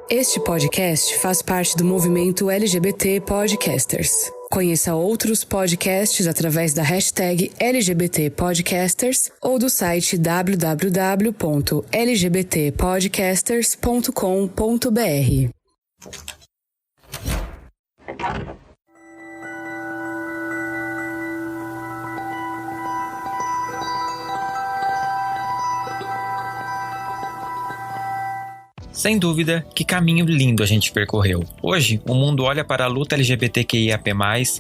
Este podcast faz parte do movimento LGBT Podcasters. Conheça outros podcasts através da hashtag LGBT Podcasters ou do site www.lgbtpodcasters.com.br. Sem dúvida, que caminho lindo a gente percorreu. Hoje, o mundo olha para a luta LGBTQIAP+,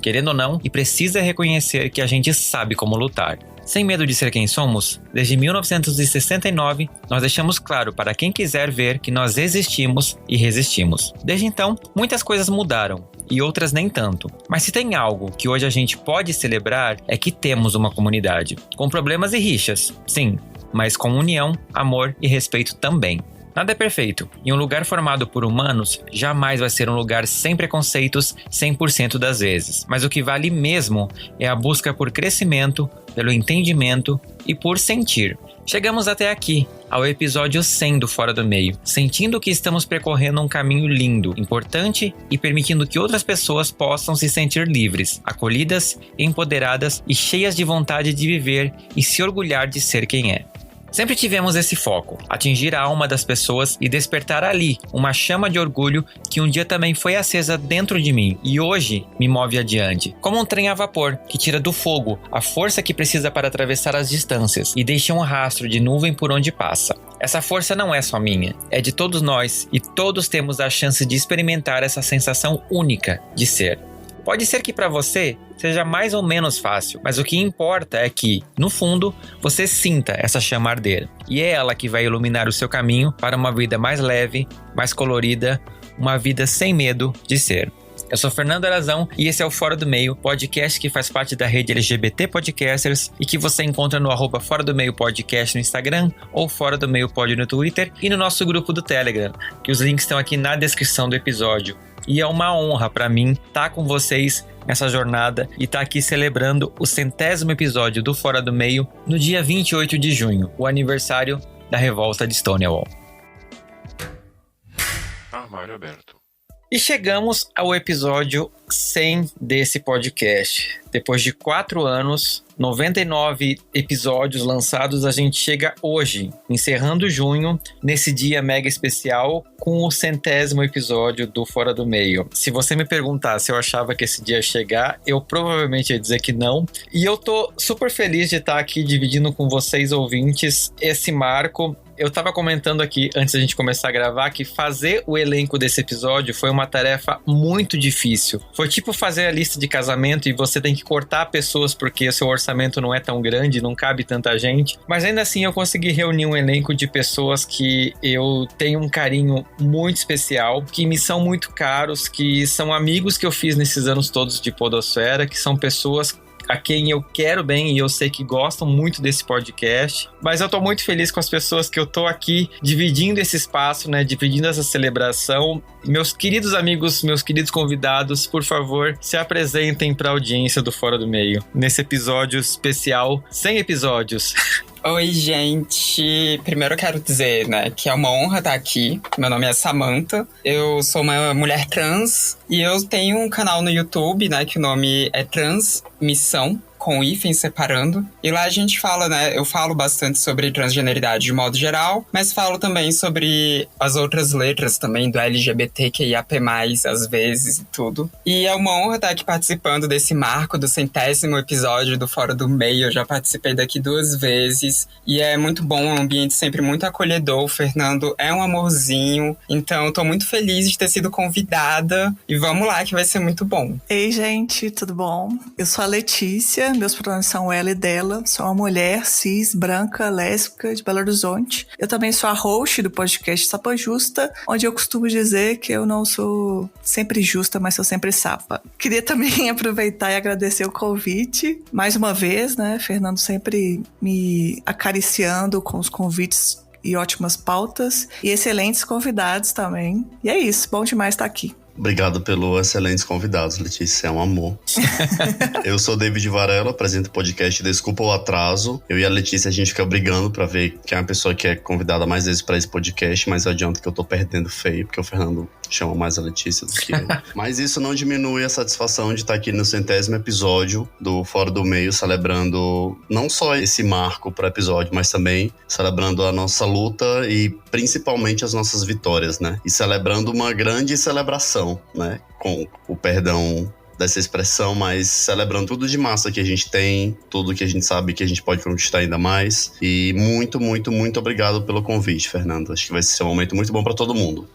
querendo ou não, e precisa reconhecer que a gente sabe como lutar. Sem medo de ser quem somos, desde 1969, nós deixamos claro para quem quiser ver que nós existimos e resistimos. Desde então, muitas coisas mudaram, e outras nem tanto. Mas se tem algo que hoje a gente pode celebrar, é que temos uma comunidade. Com problemas e rixas, sim, mas com união, amor e respeito também. Nada é perfeito, e um lugar formado por humanos jamais vai ser um lugar sem preconceitos 100% das vezes. Mas o que vale mesmo é a busca por crescimento, pelo entendimento e por sentir. Chegamos até aqui, ao episódio 100 do Fora do Meio, sentindo que estamos percorrendo um caminho lindo, importante e permitindo que outras pessoas possam se sentir livres, acolhidas, empoderadas e cheias de vontade de viver e se orgulhar de ser quem é. Sempre tivemos esse foco, atingir a alma das pessoas e despertar ali uma chama de orgulho que um dia também foi acesa dentro de mim e hoje me move adiante. Como um trem a vapor que tira do fogo a força que precisa para atravessar as distâncias e deixa um rastro de nuvem por onde passa. Essa força não é só minha, é de todos nós e todos temos a chance de experimentar essa sensação única de ser. Pode ser que para você seja mais ou menos fácil, mas o que importa é que, no fundo, você sinta essa chama arder. E é ela que vai iluminar o seu caminho para uma vida mais leve, mais colorida, uma vida sem medo de ser. Eu sou Fernando Arazão e esse é o Fora do Meio, podcast que faz parte da rede LGBT Podcasters e que você encontra no @Fora do Meio Podcast no Instagram ou Fora do Meio Pod no Twitter e no nosso grupo do Telegram, que os links estão aqui na descrição do episódio. E é uma honra para mim estar com vocês nessa jornada e estar aqui celebrando o 100º episódio do Fora do Meio no dia 28 de junho, o aniversário da revolta de Stonewall. Armário aberto. E chegamos ao episódio 100 desse podcast. Depois de 4 anos, 99 episódios lançados, a gente chega hoje, encerrando junho, nesse dia mega especial, com o 100º episódio do Fora do Meio. Se você me perguntar se eu achava que esse dia ia chegar, eu provavelmente ia dizer que não. E eu tô super feliz de estar aqui dividindo com vocês, ouvintes, esse marco. Eu tava comentando aqui, antes da gente começar a gravar, que fazer o elenco desse episódio foi uma tarefa muito difícil. Foi tipo fazer a lista de casamento e você tem que cortar pessoas porque o seu orçamento não é tão grande, não cabe tanta gente. Mas ainda assim eu consegui reunir um elenco de pessoas que eu tenho um carinho muito especial, que me são muito caros, que são amigos que eu fiz nesses anos todos de podosfera, que são pessoas a quem eu quero bem e eu sei que gostam muito desse podcast, mas eu tô muito feliz com as pessoas que eu tô aqui dividindo esse espaço, né, dividindo essa celebração. Meus queridos amigos, meus queridos convidados, por favor, se apresentem para a audiência do Fora do Meio, nesse episódio especial, 100 episódios. Oi, gente. Primeiro eu quero dizer, né, que é uma honra estar aqui. Meu nome é Samantha. Eu sou uma mulher trans e eu tenho um canal no YouTube, né, que o nome é Transmissão, com hífen separando. E lá a gente fala, né, eu falo bastante sobre transgeneridade de modo geral, mas falo também sobre as outras letras também do LGBTQIAP+, às vezes e tudo. E é uma honra estar aqui participando desse marco do 100º episódio do Fora do Meio. Eu já participei daqui 2 vezes e é muito bom, um ambiente sempre muito acolhedor. O Fernando é um amorzinho, então eu tô muito feliz de ter sido convidada e vamos lá que vai ser muito bom. Ei, gente, tudo bom? Eu sou a Letícia, meus pronomes são ela e dela, sou uma mulher cis, branca, lésbica de Belo Horizonte. Eu também sou a host do podcast Sapa Justa, onde eu costumo dizer que eu não sou sempre justa, mas sou sempre sapa. Queria também aproveitar e agradecer o convite, mais uma vez, né? Fernando sempre me acariciando com os convites e ótimas pautas, e excelentes convidados também. E é isso, bom demais estar aqui. Obrigado pelos excelentes convidados, Letícia, é um amor. Eu sou David Varela, apresento o podcast Desculpa o Atraso. Eu e a Letícia, a gente fica brigando pra ver quem é a pessoa que é convidada mais vezes pra esse podcast, mas adianta que eu tô perdendo feio, porque o Fernando chama mais a Letícia do que eu. Mas isso não diminui a satisfação de estar aqui no 100º episódio do Fora do Meio, celebrando não só esse marco para episódio, mas também celebrando a nossa luta e principalmente as nossas vitórias, né? E celebrando uma grande celebração, né? Com o perdão dessa expressão, mas celebrando tudo de massa que a gente tem, tudo que a gente sabe que a gente pode conquistar ainda mais. E muito, muito, muito obrigado pelo convite, Fernando. Acho que vai ser um momento muito bom para todo mundo.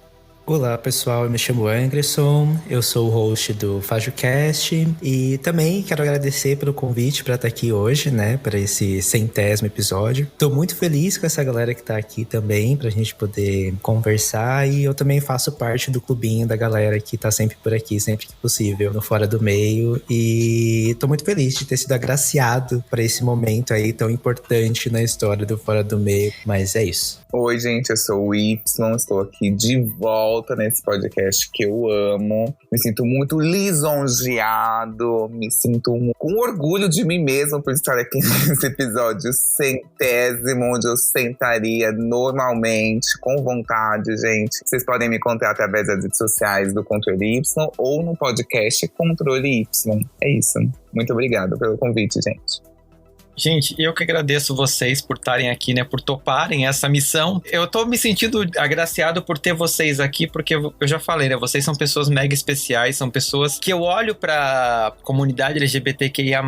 Olá pessoal, eu me chamo Anderson, eu sou o host do FajoCast e também quero agradecer pelo convite para estar aqui hoje, né, para esse 100º episódio. Tô muito feliz com essa galera que tá aqui também, pra gente poder conversar, e eu também faço parte do clubinho da galera que tá sempre por aqui, sempre que possível, no Fora do Meio, e tô muito feliz de ter sido agraciado para esse momento aí tão importante na história do Fora do Meio, mas é isso. Oi, gente, eu sou o Y, estou aqui de volta nesse podcast que eu amo. Me sinto muito lisonjeado, me sinto com orgulho de mim mesmo por estar aqui nesse episódio 100º, onde eu sentaria normalmente, com vontade, gente. Vocês podem me encontrar através das redes sociais do Controle Y ou no podcast Controle Y. É isso. Muito obrigado pelo convite, gente. Gente, eu que agradeço vocês por estarem aqui, né, por toparem essa missão. Eu tô me sentindo agraciado por ter vocês aqui, porque eu já falei, né, vocês são pessoas mega especiais, são pessoas que eu olho pra comunidade LGBTQIA+,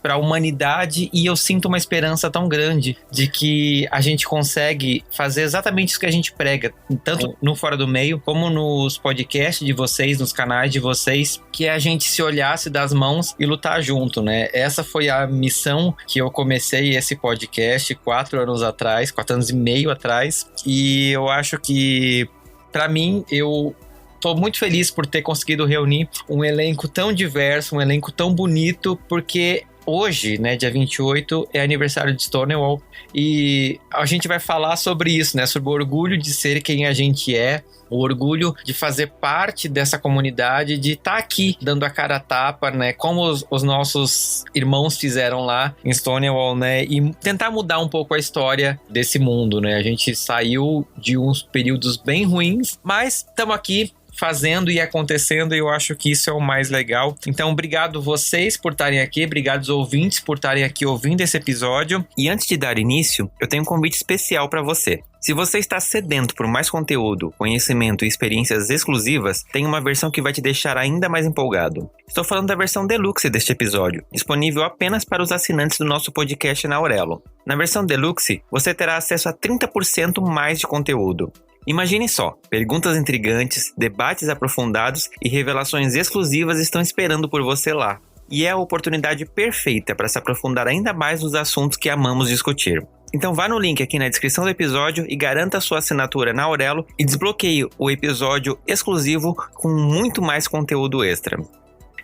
pra humanidade, e eu sinto uma esperança tão grande de que a gente consegue fazer exatamente isso que a gente prega, tanto no Fora do Meio, como nos podcasts de vocês, nos canais de vocês, que é a gente se olhar, se dar as mãos e lutar junto, né? Essa foi a missão que eu comecei esse podcast 4 anos atrás, 4 anos e meio atrás, e eu acho que, pra mim, eu tô muito feliz por ter conseguido reunir um elenco tão diverso, um elenco tão bonito, porque hoje, né, dia 28, é aniversário de Stonewall, e a gente vai falar sobre isso, né, sobre o orgulho de ser quem a gente é, o orgulho de fazer parte dessa comunidade, de estar aqui dando a cara a tapa, né, como os nossos irmãos fizeram lá em Stonewall, né, e tentar mudar um pouco a história desse mundo, né. A gente saiu de uns períodos bem ruins, mas estamos aqui fazendo e acontecendo, e eu acho que isso é o mais legal. Então, obrigado vocês por estarem aqui, obrigado os ouvintes por estarem aqui ouvindo esse episódio. E antes de dar início, eu tenho um convite especial para você. Se você está sedento por mais conteúdo, conhecimento e experiências exclusivas, tem uma versão que vai te deixar ainda mais empolgado. Estou falando da versão Deluxe deste episódio, disponível apenas para os assinantes do nosso podcast na Aurelo. Na versão Deluxe, você terá acesso a 30% mais de conteúdo. Imagine só, perguntas intrigantes, debates aprofundados e revelações exclusivas estão esperando por você lá. E é a oportunidade perfeita para se aprofundar ainda mais nos assuntos que amamos discutir. Então vá no link aqui na descrição do episódio e garanta sua assinatura na Aurelo e desbloqueie o episódio exclusivo com muito mais conteúdo extra.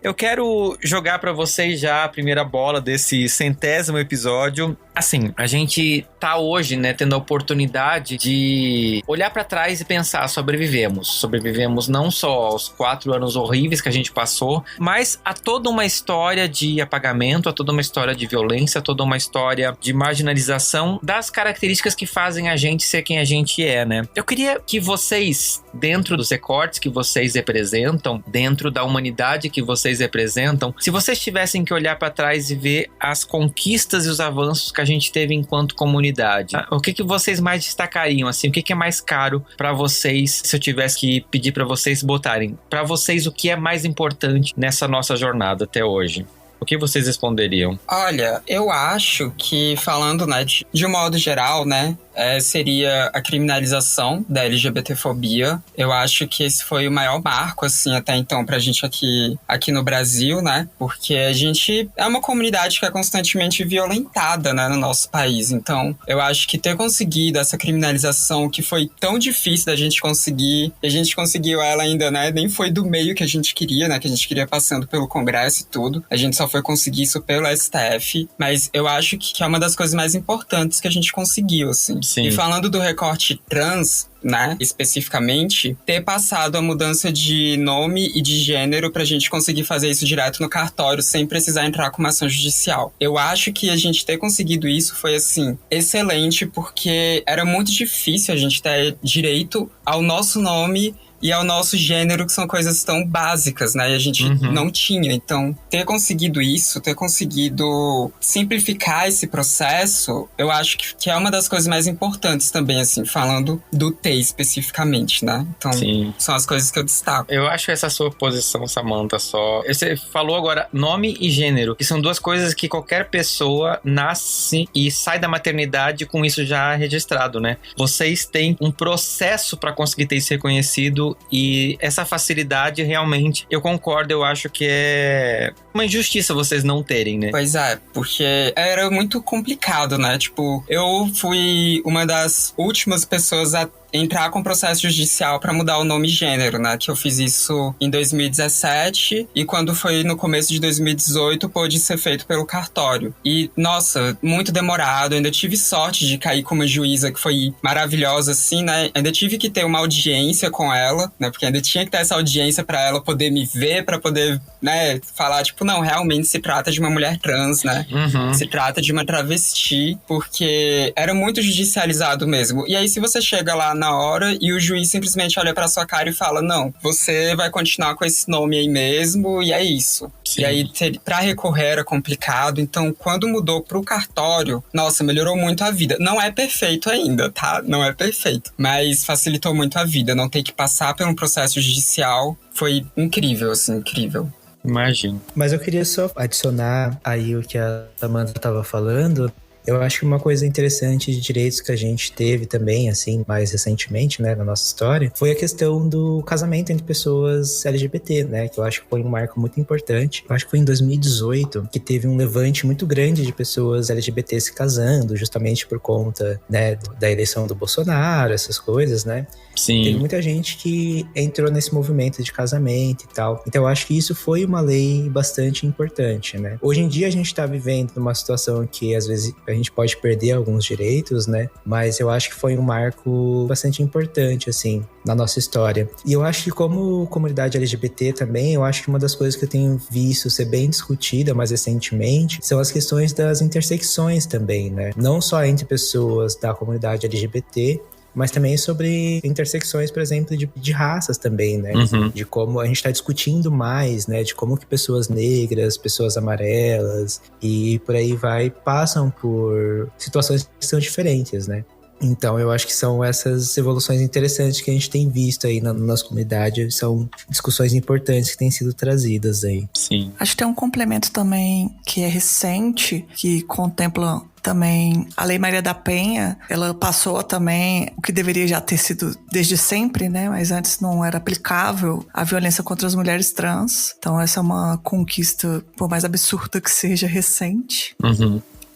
Eu quero jogar para vocês já a primeira bola desse 100º episódio. Assim, a gente tá hoje, né, tendo a oportunidade de olhar para trás e pensar, sobrevivemos não só aos 4 anos horríveis que a gente passou, mas a toda uma história de apagamento, a toda uma história de violência, a toda uma história de marginalização das características que fazem a gente ser quem a gente é, né? Eu queria que vocês, dentro dos recortes que vocês representam, dentro da humanidade que vocês representam, se vocês tivessem que olhar para trás e ver as conquistas e os avanços que a gente teve enquanto comunidade, o que vocês mais destacariam, assim, o que é mais caro para vocês, se eu tivesse que pedir para vocês botarem, para vocês o que é mais importante nessa nossa jornada até hoje? O que vocês responderiam? Olha, eu acho que, falando, né, de um modo geral, né, seria a criminalização da LGBTfobia. Eu acho que esse foi o maior marco, assim, até então, pra gente aqui no Brasil, né? Porque a gente é uma comunidade que é constantemente violentada, né, no nosso país. Então, eu acho que ter conseguido essa criminalização, que foi tão difícil da gente conseguir, a gente conseguiu ela ainda, né? Nem foi do meio que a gente queria, né? Que a gente queria passando pelo Congresso e tudo. A gente só foi conseguir isso pelo STF. Mas eu acho que é uma das coisas mais importantes que a gente conseguiu, assim. Sim. E falando do recorte trans, né, especificamente, ter passado a mudança de nome e de gênero pra gente conseguir fazer isso direto no cartório, sem precisar entrar com uma ação judicial. Eu acho que a gente ter conseguido isso foi, assim, excelente, porque era muito difícil a gente ter direito ao nosso nome e ao nosso gênero, que são coisas tão básicas, né? E a gente não tinha. Então, ter conseguido isso, ter conseguido simplificar esse processo, eu acho que é uma das coisas mais importantes também, assim, falando do T especificamente, né? Então, são as coisas que eu destaco. Eu acho essa sua posição, Samantha, só... Você falou agora nome e gênero, que são duas coisas que qualquer pessoa nasce e sai da maternidade com isso já registrado, né? Vocês têm um processo para conseguir ter isso reconhecido. E essa facilidade, realmente, eu concordo, eu acho que é uma injustiça vocês não terem, né? Pois é, porque era muito complicado, né? Tipo, eu fui uma das últimas pessoas a entrar com processo judicial para mudar o nome e gênero, né? Que eu fiz isso em 2017 e quando foi no começo de 2018 pôde ser feito pelo cartório. E, nossa, muito demorado. Eu ainda tive sorte de cair com uma juíza que foi maravilhosa, assim, né? Ainda tive que ter uma audiência com ela, né? Porque ainda tinha que ter essa audiência para ela poder me ver, para poder, né, falar, tipo, não, realmente se trata de uma mulher trans, né? Se trata de uma travesti, porque era muito judicializado mesmo. E aí, se você chega lá na hora e o juiz simplesmente olha pra sua cara e fala, não, você vai continuar com esse nome aí mesmo e é isso. Sim. E aí, pra recorrer era complicado. Então, quando mudou pro cartório, nossa, melhorou muito a vida. Não é perfeito ainda, tá? Não é perfeito. Mas facilitou muito a vida. Não ter que passar por um processo judicial foi incrível, assim, incrível. Imagino. Mas eu queria só adicionar aí o que a Samantha estava falando. Eu acho que uma coisa interessante de direitos que a gente teve também, assim, mais recentemente, né, na nossa história, foi a questão do casamento entre pessoas LGBT, né, que eu acho que foi um marco muito importante. Eu acho que foi em 2018 que teve um levante muito grande de pessoas LGBT se casando, justamente por conta, né, da eleição do Bolsonaro, essas coisas, né. Sim. Teve muita gente que entrou nesse movimento de casamento e tal. Então eu acho que isso foi uma lei bastante importante, né. Hoje em dia a gente tá vivendo numa situação que às vezes a gente pode perder alguns direitos, né? Mas eu acho que foi um marco bastante importante, assim, na nossa história. E eu acho que como comunidade LGBT também, eu acho que uma das coisas que eu tenho visto ser bem discutida mais recentemente são as questões das intersecções também, né? Não só entre pessoas da comunidade LGBT, mas também sobre intersecções, por exemplo, de raças também, né? De como a gente está discutindo mais, né? De como que pessoas negras, pessoas amarelas e por aí vai, passam por situações que são diferentes, né? Então, eu acho que são essas evoluções interessantes que a gente tem visto aí na nossa comunidade. São discussões importantes que têm sido trazidas aí. Sim. Acho que tem um complemento também que é recente, que contempla também a Lei Maria da Penha. Ela passou também o que deveria já ter sido desde sempre, né? Mas antes não era aplicável a violência contra as mulheres trans. Então essa é uma conquista, por mais absurda que seja, recente.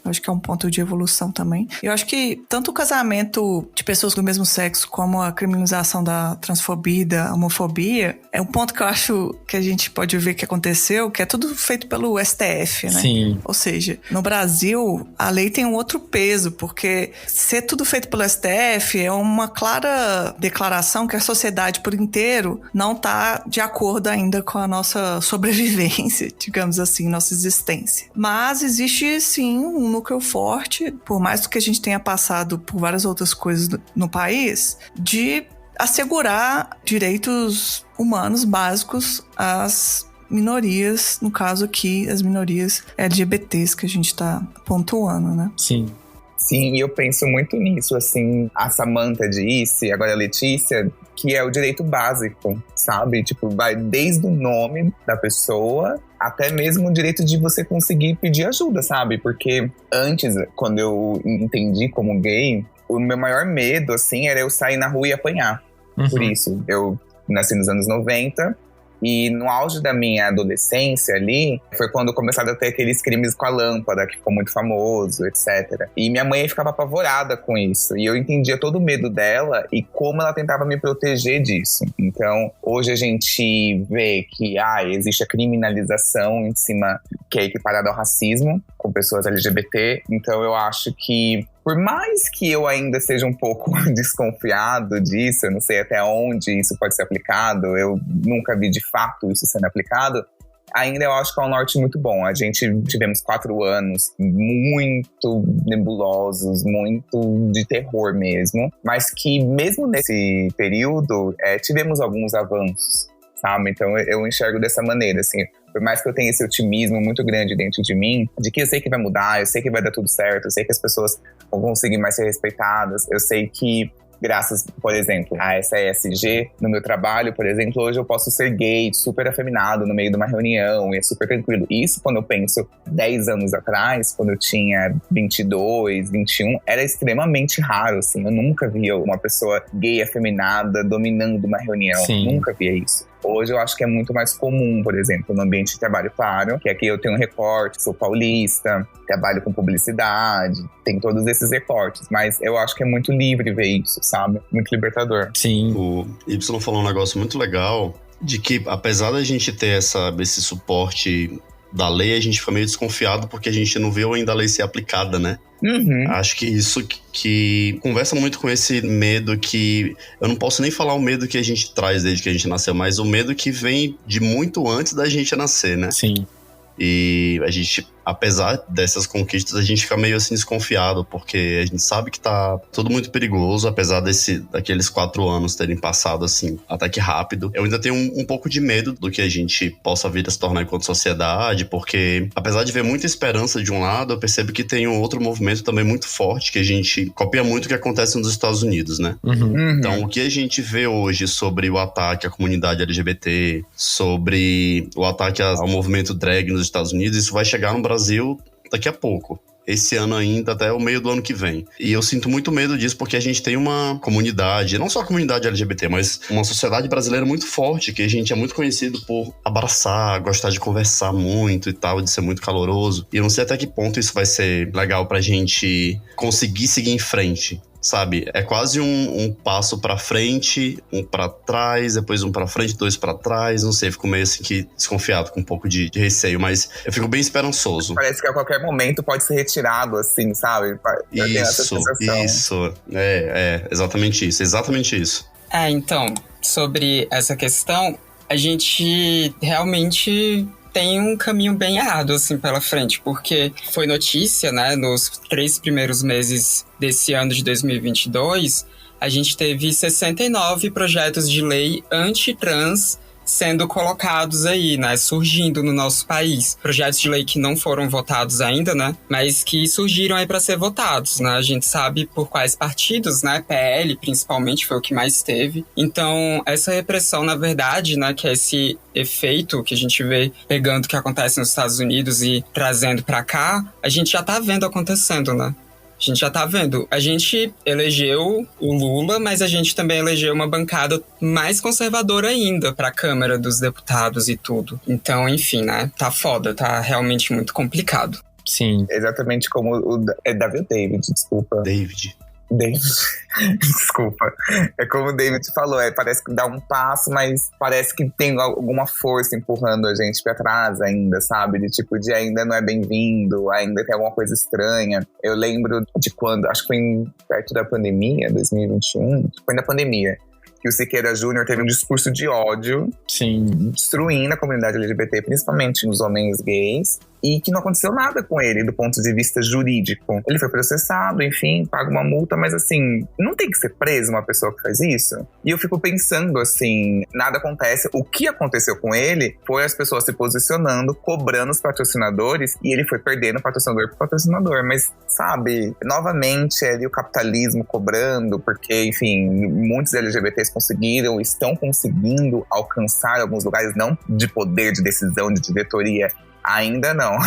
Acho que é um ponto de evolução também. Eu acho que tanto o casamento de pessoas do mesmo sexo como a criminalização da transfobia e da homofobia é um ponto que eu acho que a gente pode ver que aconteceu, que é tudo feito pelo STF, né? Sim. Ou seja, no Brasil, a lei tem um outro peso, porque ser tudo feito pelo STF é uma clara declaração que a sociedade por inteiro não está de acordo ainda com a nossa sobrevivência, digamos assim, nossa existência. Mas existe, sim, um núcleo forte, por mais que a gente tenha passado por várias outras coisas no país, de assegurar direitos humanos básicos às minorias, no caso aqui, as minorias LGBTs que a gente tá pontuando, né? Sim. Sim, e eu penso muito nisso, assim, a Samantha disse, agora a Letícia, que é o direito básico, sabe? Tipo, vai desde o nome da pessoa até mesmo o direito de você conseguir pedir ajuda, sabe? Porque antes, quando eu entendi como gay, o meu maior medo, assim, era eu sair na rua e apanhar. Por isso, eu nasci nos anos 90 e no auge da minha adolescência ali, foi quando começaram a ter aqueles crimes com a lâmpada, que ficou muito famoso, etc. E minha mãe ficava apavorada com isso. E eu entendia todo o medo dela e como ela tentava me proteger disso. Então, hoje a gente vê que existe a criminalização em cima, que é equiparada ao racismo, com pessoas LGBT. Então, eu acho que por mais que eu ainda seja um pouco desconfiado disso, eu não sei até onde isso pode ser aplicado, eu nunca vi de fato isso sendo aplicado, ainda eu acho que é um norte muito bom. A gente tivemos 4 anos muito nebulosos, muito de terror mesmo, mas que mesmo nesse período tivemos alguns avanços, sabe? Então eu enxergo dessa maneira, assim. Por mais que eu tenha esse otimismo muito grande dentro de mim, de que eu sei que vai mudar, eu sei que vai dar tudo certo, eu sei que as pessoas vão conseguir mais ser respeitadas, eu sei que graças, por exemplo, a essa ESG, no meu trabalho, por exemplo, hoje eu posso ser gay, super afeminado no meio de uma reunião, e é super tranquilo. Isso, quando eu penso 10 anos atrás, quando eu tinha 22, 21, era extremamente raro, assim. Eu nunca via uma pessoa gay afeminada dominando uma reunião. Sim. Nunca via isso. Hoje eu acho que é muito mais comum, por exemplo, no ambiente de trabalho, claro, que aqui eu tenho um recorte, sou paulista, trabalho com publicidade, tem todos esses recortes, mas eu acho que é muito livre ver isso, sabe? Muito libertador. Sim. O Y falou um negócio muito legal, de que apesar da gente ter esse suporte da lei, a gente fica meio desconfiado porque a gente não viu ainda a lei ser aplicada, né? Uhum. Acho que isso que conversa muito com esse medo que... Eu não posso nem falar o medo que a gente traz desde que a gente nasceu, mas o medo que vem de muito antes da gente nascer, né? Sim. E a gente, apesar dessas conquistas, a gente fica meio assim desconfiado, porque a gente sabe que tá tudo muito perigoso, apesar daqueles 4 anos terem passado assim, até que rápido. Eu ainda tenho um pouco de medo do que a gente possa vir a se tornar enquanto sociedade, porque apesar de ver muita esperança de um lado, eu percebo que tem um outro movimento também muito forte, que a gente copia muito o que acontece nos Estados Unidos, né? Uhum. Então, o que a gente vê hoje sobre o ataque à comunidade LGBT, sobre o ataque ao movimento drag nos Estados Unidos, isso vai chegar no Brasil daqui a pouco. Esse ano ainda, até o meio do ano que vem. E eu sinto muito medo disso, porque a gente tem uma comunidade, não só a comunidade LGBT, mas uma sociedade brasileira muito forte, que a gente é muito conhecido por abraçar, gostar de conversar muito e tal, de ser muito caloroso. E eu não sei até que ponto isso vai ser legal pra gente conseguir seguir em frente. Sabe, é quase um passo pra frente, um pra trás, depois um pra frente, 2 pra trás, não sei, fico meio assim que desconfiado, com um pouco de receio, mas eu fico bem esperançoso. Parece que a qualquer momento pode ser retirado, assim, sabe? Eu tenho essa sensação. Isso, exatamente isso. Então, sobre essa questão, a gente realmente tem um caminho bem errado, assim, pela frente, porque foi notícia, né, nos 3 primeiros meses desse ano de 2022, a gente teve 69 projetos de lei anti-trans sendo colocados aí, né, surgindo no nosso país. Projetos de lei que não foram votados ainda, né, mas que surgiram aí para ser votados, né, a gente sabe por quais partidos, né, PL principalmente foi o que mais teve. Então, essa repressão, na verdade, né, que é esse efeito que a gente vê pegando o que acontece nos Estados Unidos e trazendo para cá, a gente já tá vendo acontecendo, né. A gente já tá vendo. A gente elegeu o Lula, mas a gente também elegeu uma bancada mais conservadora ainda pra Câmara dos Deputados e tudo. Então, enfim, né? Tá foda, tá realmente muito complicado. Sim. Exatamente como David, desculpa. David. Desculpa. É como o David falou, parece que dá um passo, mas parece que tem alguma força empurrando a gente pra trás ainda, sabe? De ainda não é bem-vindo, ainda tem alguma coisa estranha. Eu lembro de quando, acho que foi perto da pandemia, 2021, foi na pandemia, que o Siqueira Júnior teve um discurso de ódio, sim, destruindo a comunidade LGBT, principalmente nos homens gays, e que não aconteceu nada com ele do ponto de vista jurídico. Ele foi processado, enfim, paga uma multa, mas assim, não tem que ser preso uma pessoa que faz isso? E eu fico pensando assim, nada acontece. O que aconteceu com ele foi as pessoas se posicionando, cobrando os patrocinadores, e ele foi perdendo patrocinador por patrocinador. Mas, sabe, novamente ali o capitalismo cobrando, porque, enfim, muitos LGBTs estão conseguindo alcançar alguns lugares, não de poder de decisão, de diretoria, ainda não,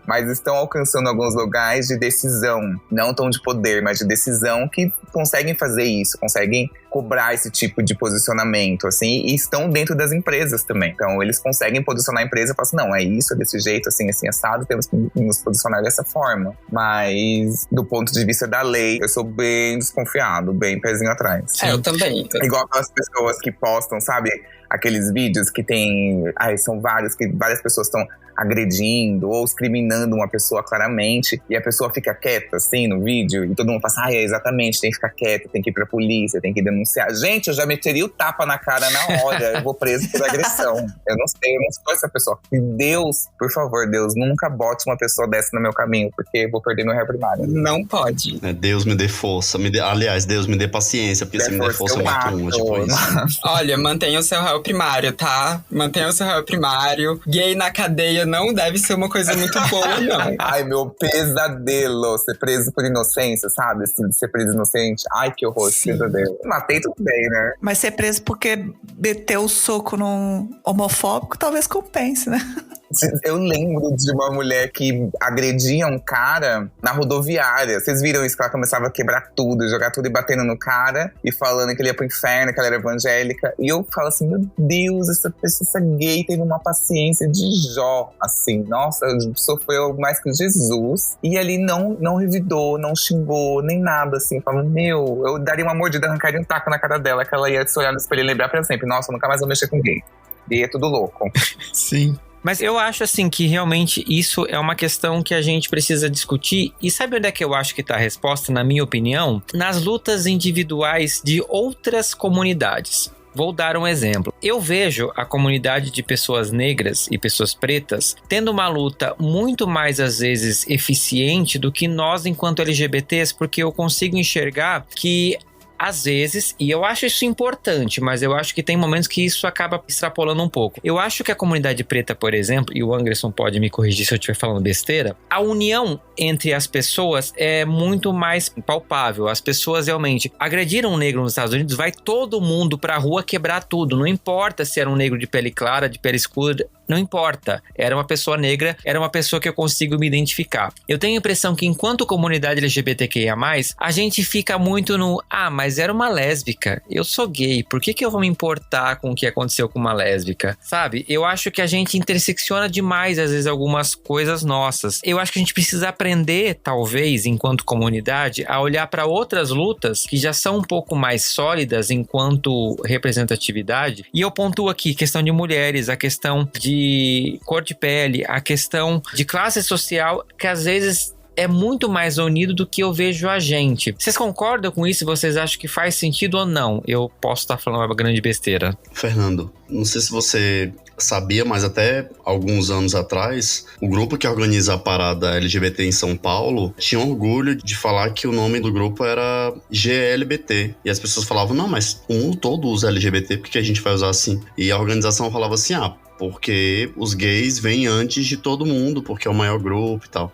mas estão alcançando alguns lugares de decisão, não tão de poder, mas de decisão, que conseguem fazer isso, conseguem cobrar esse tipo de posicionamento, assim, e estão dentro das empresas também. Então, eles conseguem posicionar a empresa e falar assim, não, é isso, é desse jeito, assim, assado, temos que nos posicionar dessa forma. Mas, do ponto de vista da lei, eu sou bem desconfiado, bem pezinho atrás. Eu também. Igual aquelas pessoas que postam, sabe? Aqueles vídeos que tem… são vários, que várias pessoas estão agredindo ou discriminando uma pessoa claramente, e a pessoa fica quieta, assim, no vídeo, e todo mundo fala, exatamente, tem que ficar quieta, tem que ir pra polícia, tem que denunciar. Gente, eu já meteria o tapa na cara na hora, eu vou preso por agressão. Eu não sou essa pessoa. E Deus, por favor, Deus, nunca bote uma pessoa dessa no meu caminho, porque eu vou perder meu réu primário. Não pode. Deus me dê força, aliás, Deus me dê paciência, porque se me der força eu mato uma, tipo isso. Olha, mantenha o seu réu primário, tá? Mantenha o seu réu primário. Gay na cadeia não deve ser uma coisa muito boa, não. Ai, meu pesadelo. Ser preso por inocência, sabe? Ser preso inocente. Ai, que horror, esse pesadelo. Matei tudo bem, né? Mas ser preso porque meteu o soco num homofóbico talvez compense, né? Eu lembro de uma mulher que agredia um cara na rodoviária. Vocês viram isso? Que ela começava a quebrar tudo, jogar tudo e batendo no cara. E falando que ele ia pro inferno, que ela era evangélica. E eu falo assim, meu Deus, essa gay teve uma paciência de Jó. Assim, nossa, sofreu mais que Jesus. E ali não revidou, não xingou, nem nada, assim. Falando, eu daria uma mordida, arrancaria um taco na cara dela, que ela ia se olhar no espelho e lembrar pra sempre. Nossa, nunca mais vou mexer com gay. Gay é tudo louco. Sim. Mas eu acho, assim, que realmente isso é uma questão que a gente precisa discutir. E sabe onde é que eu acho que está a resposta, na minha opinião? Nas lutas individuais de outras comunidades. Vou dar um exemplo. Eu vejo a comunidade de pessoas negras e pessoas pretas tendo uma luta muito mais, às vezes, eficiente do que nós enquanto LGBTs, porque eu consigo enxergar que às vezes, e eu acho isso importante, mas eu acho que tem momentos que isso acaba extrapolando um pouco. Eu acho que a comunidade preta, por exemplo, e o Anderson pode me corrigir se eu estiver falando besteira, a união entre as pessoas é muito mais palpável. As pessoas realmente agrediram um negro nos Estados Unidos, vai todo mundo pra rua quebrar tudo. Não importa se era um negro de pele clara, de pele escura, não importa. Era uma pessoa negra, era uma pessoa que eu consigo me identificar. Eu tenho a impressão que enquanto comunidade LGBTQIA+, a gente fica muito no, mas era uma lésbica, eu sou gay, por que eu vou me importar com o que aconteceu com uma lésbica? Sabe? Eu acho que a gente intersecciona demais, às vezes, algumas coisas nossas. Eu acho que a gente precisa aprender, talvez, enquanto comunidade, a olhar para outras lutas que já são um pouco mais sólidas enquanto representatividade. E eu pontuo aqui questão de mulheres, a questão de cor de pele, a questão de classe social, que às vezes é muito mais unido do que eu vejo a gente. Vocês concordam com isso? Vocês acham que faz sentido ou não? Eu posso estar falando uma grande besteira. Fernando, não sei se você sabia, mas até alguns anos atrás, o grupo que organiza a parada LGBT em São Paulo tinha orgulho de falar que o nome do grupo era GLBT. E as pessoas falavam, não, mas o mundo todo usa LGBT, por que a gente vai usar assim? E a organização falava assim, porque os gays vêm antes de todo mundo, porque é o maior grupo e tal.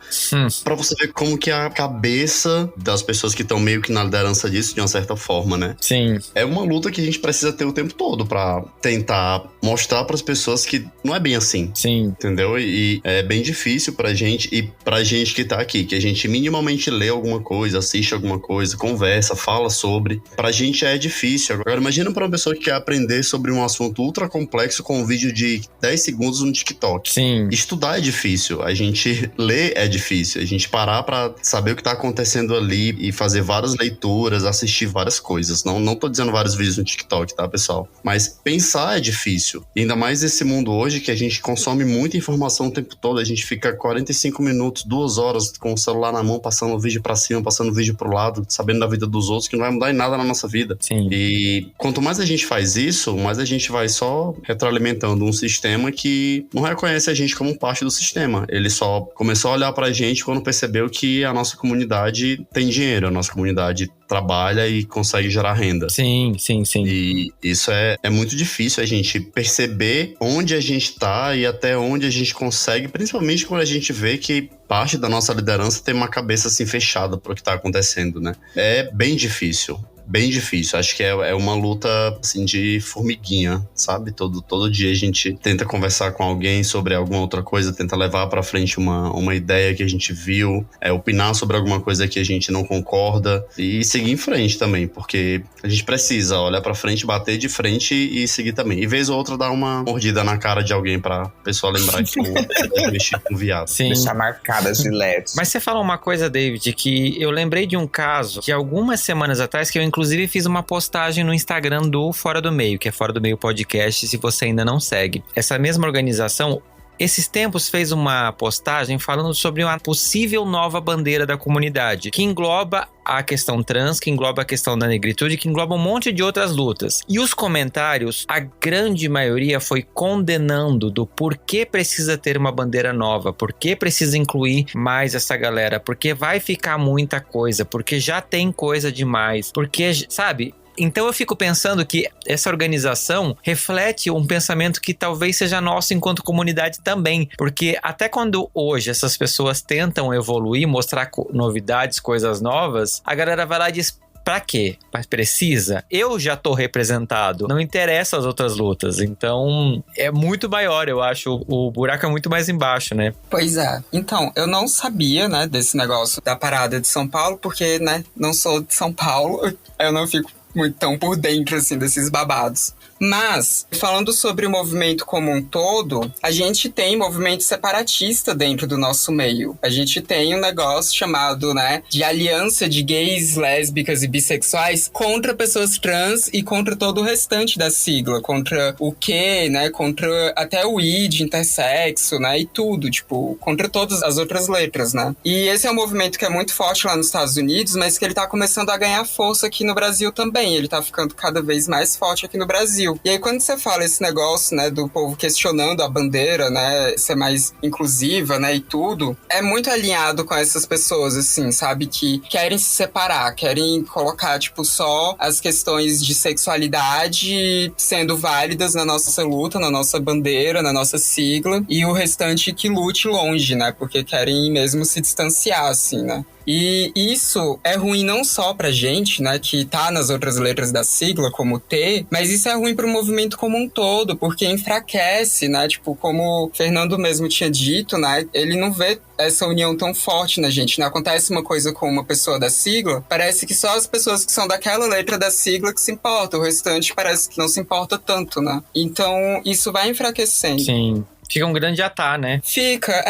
Pra você ver como que a cabeça das pessoas que estão meio que na liderança disso, de uma certa forma, né? Sim. É uma luta que a gente precisa ter o tempo todo pra tentar mostrar pras pessoas que não é bem assim. Sim. Entendeu? E é bem difícil pra gente, e pra gente que tá aqui, que a gente minimamente lê alguma coisa, assiste alguma coisa, conversa, fala sobre. Pra gente é difícil. Agora, imagina pra uma pessoa que quer aprender sobre um assunto ultra complexo com um vídeo de 10 segundos no TikTok. Sim. Estudar é difícil, a gente ler é difícil, a gente parar pra saber o que tá acontecendo ali e fazer várias leituras, assistir várias coisas. Não tô dizendo vários vídeos no TikTok, tá, pessoal? Mas pensar é difícil. E ainda mais nesse mundo hoje que a gente consome muita informação o tempo todo, a gente fica 45 minutos, 2 horas com o celular na mão, passando o vídeo pra cima, passando o vídeo pro lado, sabendo da vida dos outros, que não vai mudar em nada na nossa vida. Sim. E quanto mais a gente faz isso, mais a gente vai só retroalimentando um sistema que não reconhece a gente como parte do sistema. Ele só começou a olhar pra gente quando percebeu que a nossa comunidade tem dinheiro, a nossa comunidade trabalha e consegue gerar renda. Sim. E isso é muito difícil a gente perceber onde a gente tá e até onde a gente consegue, principalmente quando a gente vê que parte da nossa liderança tem uma cabeça assim fechada pro que tá acontecendo, né? É bem difícil. bem difícil. Acho que é uma luta, assim, de formiguinha, sabe? Todo dia a gente tenta conversar com alguém sobre alguma outra coisa, tenta levar pra frente uma ideia que a gente viu, opinar sobre alguma coisa que a gente não concorda e seguir em frente também, porque a gente precisa olhar pra frente, bater de frente e seguir também. E vez ou outra dar uma mordida na cara de alguém pra pessoa lembrar que eu mexi com viado. Sim. Deixar marcada Gillette. Mas você falou uma coisa, David, que eu lembrei de um caso que algumas semanas atrás, que eu inclusive fiz uma postagem no Instagram do Fora do Meio, que é Fora do Meio Podcast, se você ainda não segue. Essa mesma organização, esses tempos, fez uma postagem falando sobre uma possível nova bandeira da comunidade, que engloba a questão trans, que engloba a questão da negritude, que engloba um monte de outras lutas. E os comentários, a grande maioria foi condenando do porquê precisa ter uma bandeira nova, porquê precisa incluir mais essa galera, porque vai ficar muita coisa, porque já tem coisa demais, porque, sabe... Então eu fico pensando que essa organização reflete um pensamento que talvez seja nosso enquanto comunidade também, porque até quando hoje essas pessoas tentam evoluir, mostrar novidades, coisas novas, a galera vai lá e diz: pra quê? Mas precisa? Eu já tô representado. Não interessa as outras lutas. Então, é muito maior, eu acho. O buraco é muito mais embaixo, né? Pois é. Então, eu não sabia, né, desse negócio da parada de São Paulo, porque, né, não sou de São Paulo. Eu não fico muito tão por dentro, assim, desses babados. Mas, falando sobre o movimento como um todo, a gente tem movimento separatista dentro do nosso meio. A gente tem um negócio chamado, né, de aliança de gays, lésbicas e bissexuais contra pessoas trans e contra todo o restante da sigla. Contra o Q, né, contra até o I de intersexo, né, e tudo, tipo, contra todas as outras letras, né. E esse é um movimento que é muito forte lá nos Estados Unidos, mas que ele tá começando a ganhar força aqui no Brasil também. Ele tá ficando cada vez mais forte aqui no Brasil. E aí, quando você fala esse negócio, né, do povo questionando a bandeira, né, ser mais inclusiva, né, e tudo, é muito alinhado com essas pessoas, assim, sabe, que querem se separar, querem colocar, tipo, só as questões de sexualidade sendo válidas na nossa luta, na nossa bandeira, na nossa sigla, e o restante que lute longe, né, porque querem mesmo se distanciar, assim, né. E isso é ruim não só pra gente, né, que tá nas outras letras da sigla, como o T, mas isso é ruim pro movimento como um todo, porque enfraquece, né, tipo, como o Fernando mesmo tinha dito, né, ele não vê essa união tão forte na gente, né, acontece uma coisa com uma pessoa da sigla, parece que só as pessoas que são daquela letra da sigla que se importam, o restante parece que não se importa tanto, né, então isso vai enfraquecendo. Sim. Fica um grande atá, né? Fica.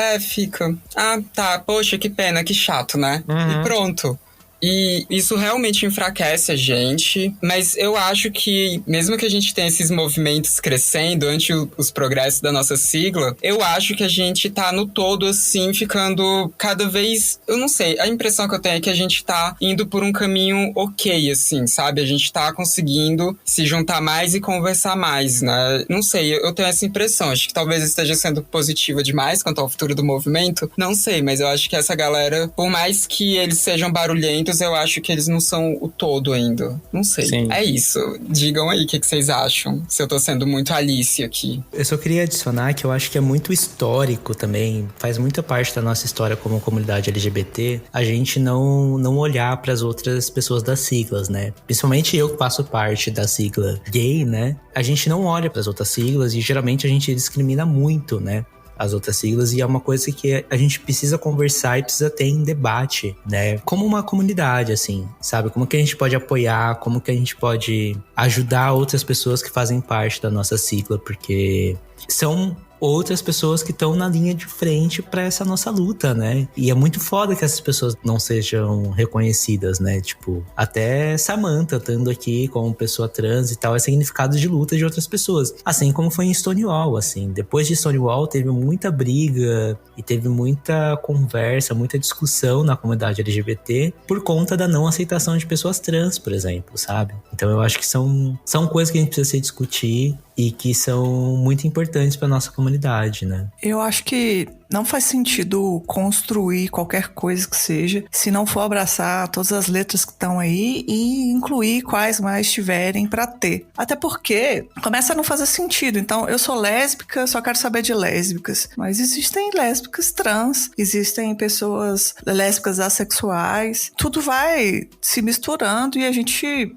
Ah, tá, poxa, que pena, que chato, né? Uhum. E pronto. E isso realmente enfraquece a gente, mas eu acho que, mesmo que a gente tenha esses movimentos crescendo ante os progressos da nossa sigla, eu acho que a gente tá no todo, assim, ficando cada vez... Eu não sei, a impressão que eu tenho é que a gente tá indo por um caminho ok, assim, sabe? A gente tá conseguindo se juntar mais e conversar mais, né? Não sei, eu tenho essa impressão. Acho que talvez esteja sendo positiva demais quanto ao futuro do movimento. Não sei, mas eu acho que essa galera, por mais que eles sejam barulhentos, eu acho que eles não são o todo ainda. Não sei. Sim. É isso. Digam aí o que vocês acham. Se eu tô sendo muito Alice aqui. Eu só queria adicionar que eu acho que é muito histórico também. Faz muita parte da nossa história como comunidade LGBT a gente não olhar para as outras pessoas das siglas, né? Principalmente eu que faço parte da sigla gay, né? A gente não olha para as outras siglas e geralmente a gente discrimina muito, né? As outras siglas, e é uma coisa que a gente precisa conversar e precisa ter em debate, né? Como uma comunidade, assim, sabe? Como que a gente pode apoiar, como que a gente pode ajudar outras pessoas que fazem parte da nossa sigla, porque são outras pessoas que estão na linha de frente para essa nossa luta, né? E é muito foda que essas pessoas não sejam reconhecidas, né? Tipo, até Samantha estando aqui como pessoa trans e tal, é significado de luta de outras pessoas. Assim como foi em Stonewall, assim. Depois de Stonewall teve muita briga e teve muita conversa, muita discussão na comunidade LGBT por conta da não aceitação de pessoas trans, por exemplo, sabe? Então eu acho que são coisas que a gente precisa se discutir e que são muito importantes para nossa comunidade, né? Eu acho que não faz sentido construir qualquer coisa que seja se não for abraçar todas as letras que estão aí e incluir quais mais tiverem pra ter. Até porque começa a não fazer sentido. Então, eu sou lésbica, só quero saber de lésbicas. Mas existem lésbicas trans, existem pessoas lésbicas assexuais. Tudo vai se misturando e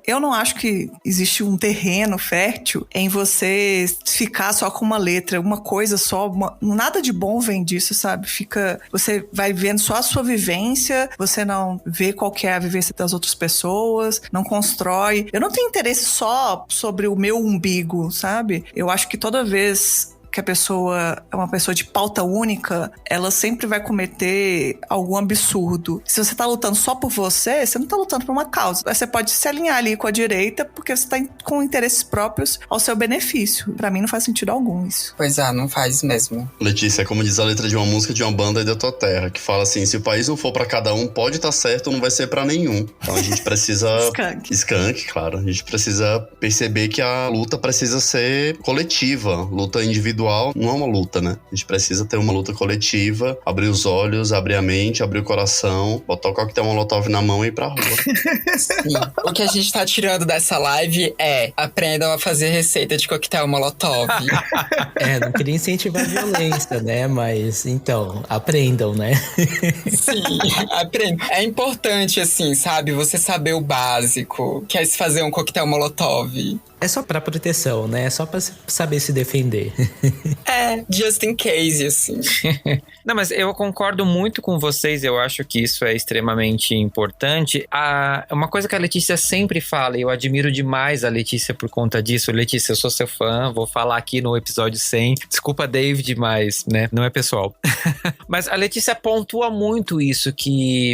eu não acho que existe um terreno fértil em você ficar só com uma letra, uma coisa só, nada de bom vem disso, sabe? Você vai vendo só a sua vivência, você não vê qual que é a vivência das outras pessoas, não constrói. Eu não tenho interesse só sobre o meu umbigo, sabe? Eu acho que toda vez que a pessoa é uma pessoa de pauta única, ela sempre vai cometer algum absurdo. Se você tá lutando só por você não tá lutando por uma causa. Você pode se alinhar ali com a direita porque você tá com interesses próprios ao seu benefício. Pra mim não faz sentido algum isso. Pois é, não faz mesmo. Letícia, é como diz a letra de uma música de uma banda aí da tua terra, que fala assim, se o país não for pra cada um, pode estar certo, não vai ser pra nenhum. Então a gente precisa... Skank, claro. A gente precisa perceber que a luta precisa ser coletiva. Luta individual não é uma luta, né? A gente precisa ter uma luta coletiva, abrir os olhos, abrir a mente, abrir o coração, botar o coquetel Molotov na mão e ir pra rua. Sim. O que a gente tá tirando dessa live é aprendam a fazer receita de coquetel Molotov. Não queria incentivar a violência, né? Mas, então, aprendam, né? Sim, aprendam. É importante, assim, sabe? Você saber o básico, que é se fazer um coquetel Molotov. É só pra proteção, né? É só pra saber se defender. Just in case, assim. Não, mas eu concordo muito com vocês, eu acho que isso é extremamente importante. Uma coisa que a Letícia sempre fala, e eu admiro demais a Letícia por conta disso. Letícia, eu sou seu fã, vou falar aqui no episódio 100. Desculpa, David, mas, né, não é pessoal. Mas a Letícia pontua muito isso,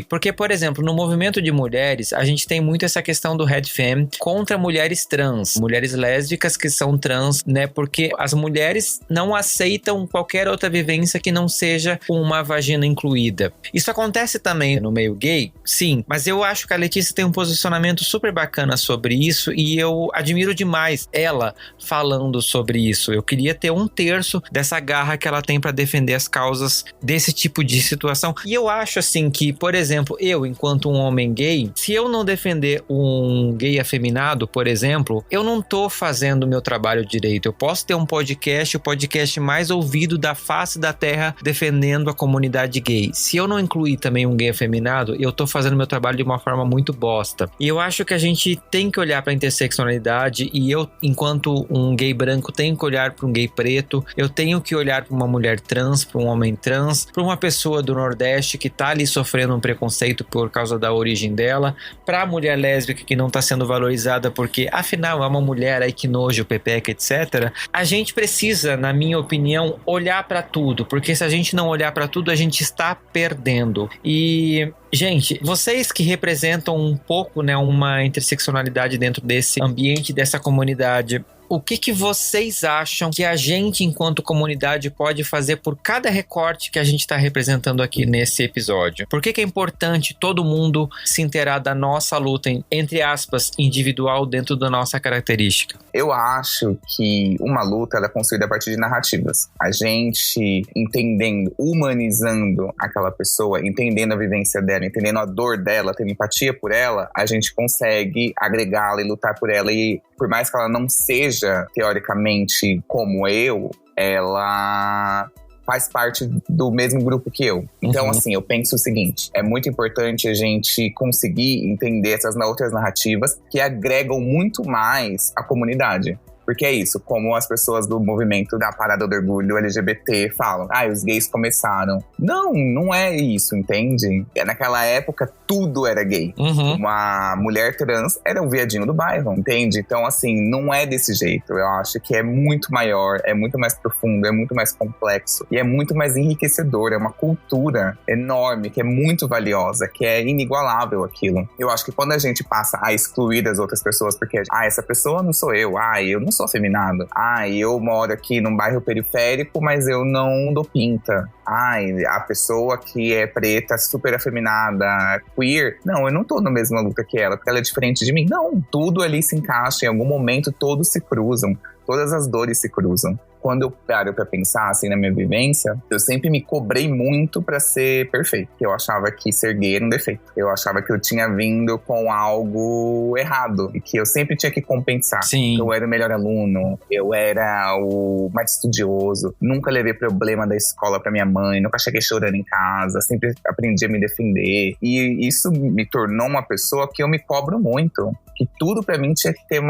porque, por exemplo, no movimento de mulheres, a gente tem muito essa questão do Red Fem contra mulheres trans, mulheres lésbicas que são trans, né, porque as mulheres não aceitam qualquer outra vivência que não seja com uma vagina incluída. Isso acontece também no meio gay, sim, mas eu acho que a Letícia tem um posicionamento super bacana sobre isso e eu admiro demais ela falando sobre isso. Eu queria ter 1/3 dessa garra que ela tem para defender as causas desse tipo de situação. E eu acho assim que, por exemplo, eu, enquanto um homem gay, se eu não defender um gay afeminado, por exemplo, eu não tô fazendo o meu trabalho direito. Eu posso ter um podcast, o podcast mais ouvido da face da terra, defendendo a comunidade gay. Se eu não incluir também um gay afeminado, eu tô fazendo meu trabalho de uma forma muito bosta. E eu acho que a gente tem que olhar pra interseccionalidade, e eu, enquanto um gay branco, tenho que olhar pra um gay preto, eu tenho que olhar pra uma mulher trans, pra um homem trans, pra uma pessoa do Nordeste que tá ali sofrendo um preconceito por causa da origem dela, pra mulher lésbica que não tá sendo valorizada porque, afinal, é uma mulher, aí que nojo, pepeca, etc. A gente precisa, na minha opinião, olhar pra tudo, porque se a gente não olhar pra tudo, a gente está perdendo. E, gente, vocês que representam um pouco, né, uma interseccionalidade dentro desse ambiente, dessa comunidade, o que vocês acham que a gente, enquanto comunidade, pode fazer por cada recorte que a gente está representando aqui nesse episódio? Por que é importante todo mundo se inteirar da nossa luta, entre aspas, individual, dentro da nossa característica? Eu acho que uma luta ela é construída a partir de narrativas. A gente entendendo, humanizando aquela pessoa, entendendo a vivência dela, entendendo a dor dela, tendo empatia por ela, a gente consegue agregá-la e lutar por ela. E por mais que ela não seja teoricamente como eu, ela faz parte do mesmo grupo que eu. Então, assim, eu penso o seguinte, é muito importante a gente conseguir entender essas outras narrativas que agregam muito mais a comunidade. Porque é isso, como as pessoas do movimento da Parada do Orgulho LGBT falam, os gays começaram. Não é isso, entende? Naquela época, tudo era gay. Uma mulher trans era um viadinho do bairro, entende? Então, assim, não é desse jeito. Eu acho que é muito maior, é muito mais profundo, é muito mais complexo e é muito mais enriquecedor. É uma cultura enorme, que é muito valiosa, que é inigualável aquilo. Eu acho que quando a gente passa a excluir as outras pessoas, porque, essa pessoa não sou eu, eu não sou afeminado. Eu moro aqui num bairro periférico, mas eu não dou pinta. A pessoa que é preta, super afeminada, queer. Não, eu não tô na mesma luta que ela, porque ela é diferente de mim. Não, tudo ali se encaixa. Em algum momento, todos se cruzam. Todas as dores se cruzam. quando eu paro pra pensar, assim, na minha vivência, eu sempre me cobrei muito pra ser perfeito. Eu achava que ser gay era um defeito. Eu achava que eu tinha vindo com algo errado. E que eu sempre tinha que compensar. Sim. Eu era o melhor aluno, eu era o mais estudioso. Nunca levei problema da escola pra minha mãe, nunca cheguei chorando em casa. Sempre aprendi a me defender. E isso me tornou uma pessoa que eu me cobro muito. Que tudo pra mim tinha que ter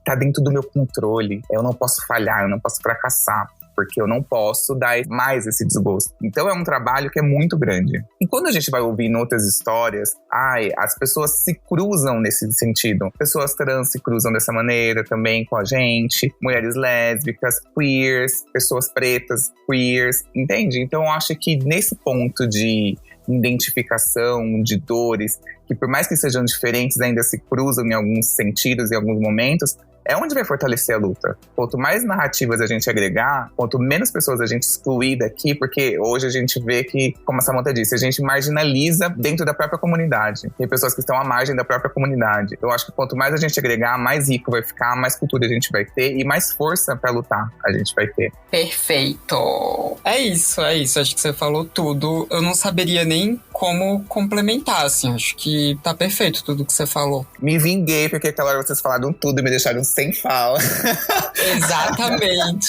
tá dentro do meu controle. Eu não posso falhar, eu não posso fracassar, porque eu não posso dar mais esse desgosto. Então é um trabalho que é muito grande. E quando a gente vai ouvindo outras histórias, as pessoas se cruzam nesse sentido. Pessoas trans se cruzam dessa maneira também com a gente. Mulheres lésbicas, queers, pessoas pretas, queers, entende? Então eu acho que nesse ponto de identificação de dores, que por mais que sejam diferentes, ainda se cruzam em alguns sentidos, em alguns momentos, é onde vai fortalecer a luta. Quanto mais narrativas a gente agregar, quanto menos pessoas a gente excluir daqui, porque hoje a gente vê que, como a Samantha disse, a gente marginaliza dentro da própria comunidade. Tem pessoas que estão à margem da própria comunidade. Eu acho que quanto mais a gente agregar, mais rico vai ficar, mais cultura a gente vai ter e mais força pra lutar a gente vai ter. Perfeito! É isso. Acho que você falou tudo. Eu não saberia nem como complementar, assim. Acho que tá perfeito tudo que você falou. Me vinguei, porque aquela hora vocês falaram tudo e me deixaram sem fala. Exatamente.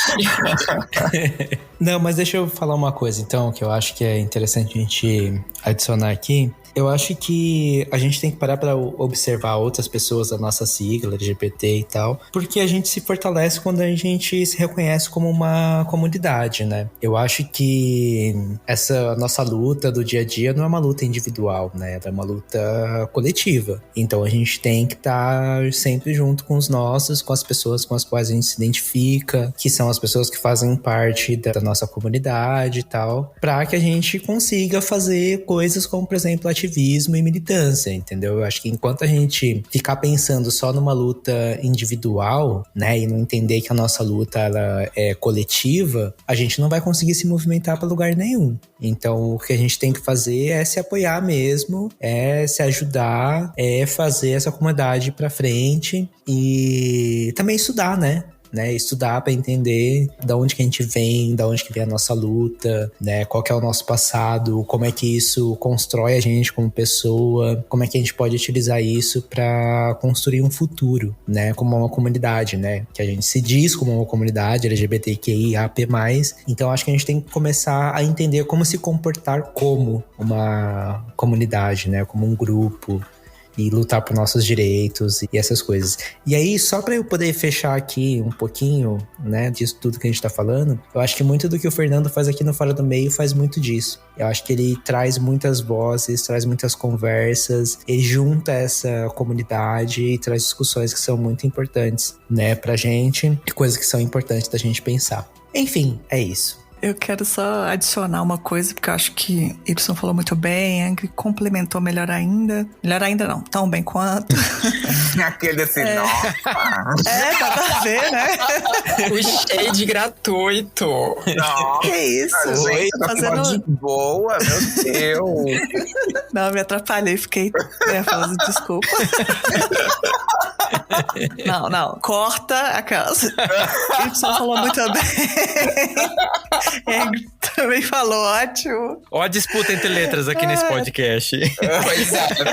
Não, mas deixa eu falar uma coisa, então, que eu acho que é interessante a gente adicionar aqui. Eu acho que a gente tem que parar para observar outras pessoas da nossa sigla, LGBT e tal, porque a gente se fortalece quando a gente se reconhece como uma comunidade, né? Eu acho que essa nossa luta do dia a dia não é uma luta individual, né? É uma luta coletiva. Então a gente tem que estar sempre junto com os nossos, com as pessoas com as quais a gente se identifica, que são as pessoas que fazem parte da nossa comunidade e tal, para que a gente consiga fazer coisas como, por exemplo, ativismo e militância, entendeu? Eu acho que enquanto a gente ficar pensando só numa luta individual, né, e não entender que a nossa luta ela é coletiva, a gente não vai conseguir se movimentar para lugar nenhum. Então, o que a gente tem que fazer é se apoiar mesmo, é se ajudar, é fazer essa comunidade para frente e também estudar, né? Estudar para entender da onde que a gente vem, da onde que vem a nossa luta, né? Qual que é o nosso passado, como é que isso constrói a gente como pessoa, como é que a gente pode utilizar isso para construir um futuro, né? Como uma comunidade, né? Que a gente se diz como uma comunidade LGBTQIAP+, então acho que a gente tem que começar a entender como se comportar como uma comunidade, né? Como um grupo, e lutar por nossos direitos e essas coisas. E aí, só para eu poder fechar aqui um pouquinho, né, disso tudo que a gente tá falando, eu acho que muito do que o Fernando faz aqui no Fora do Meio faz muito disso. Eu acho que ele traz muitas vozes, traz muitas conversas, ele junta essa comunidade e traz discussões que são muito importantes, né, pra gente, e coisas que são importantes da gente pensar. Enfim, é isso. Eu quero só adicionar uma coisa, porque eu acho que Y falou muito bem, Angry complementou melhor ainda. Melhor ainda não, tão bem quanto. Aquele assim, nossa. Dá pra ver, né? O shade gratuito. Nossa. Que isso? Gente, tá Fazendo de boa, meu Deus. Não, me atrapalhei, fiquei nervosa, desculpa. Não, corta aquelas. Y falou muito bem. Também falou ótimo. Ó a disputa entre letras aqui nesse podcast.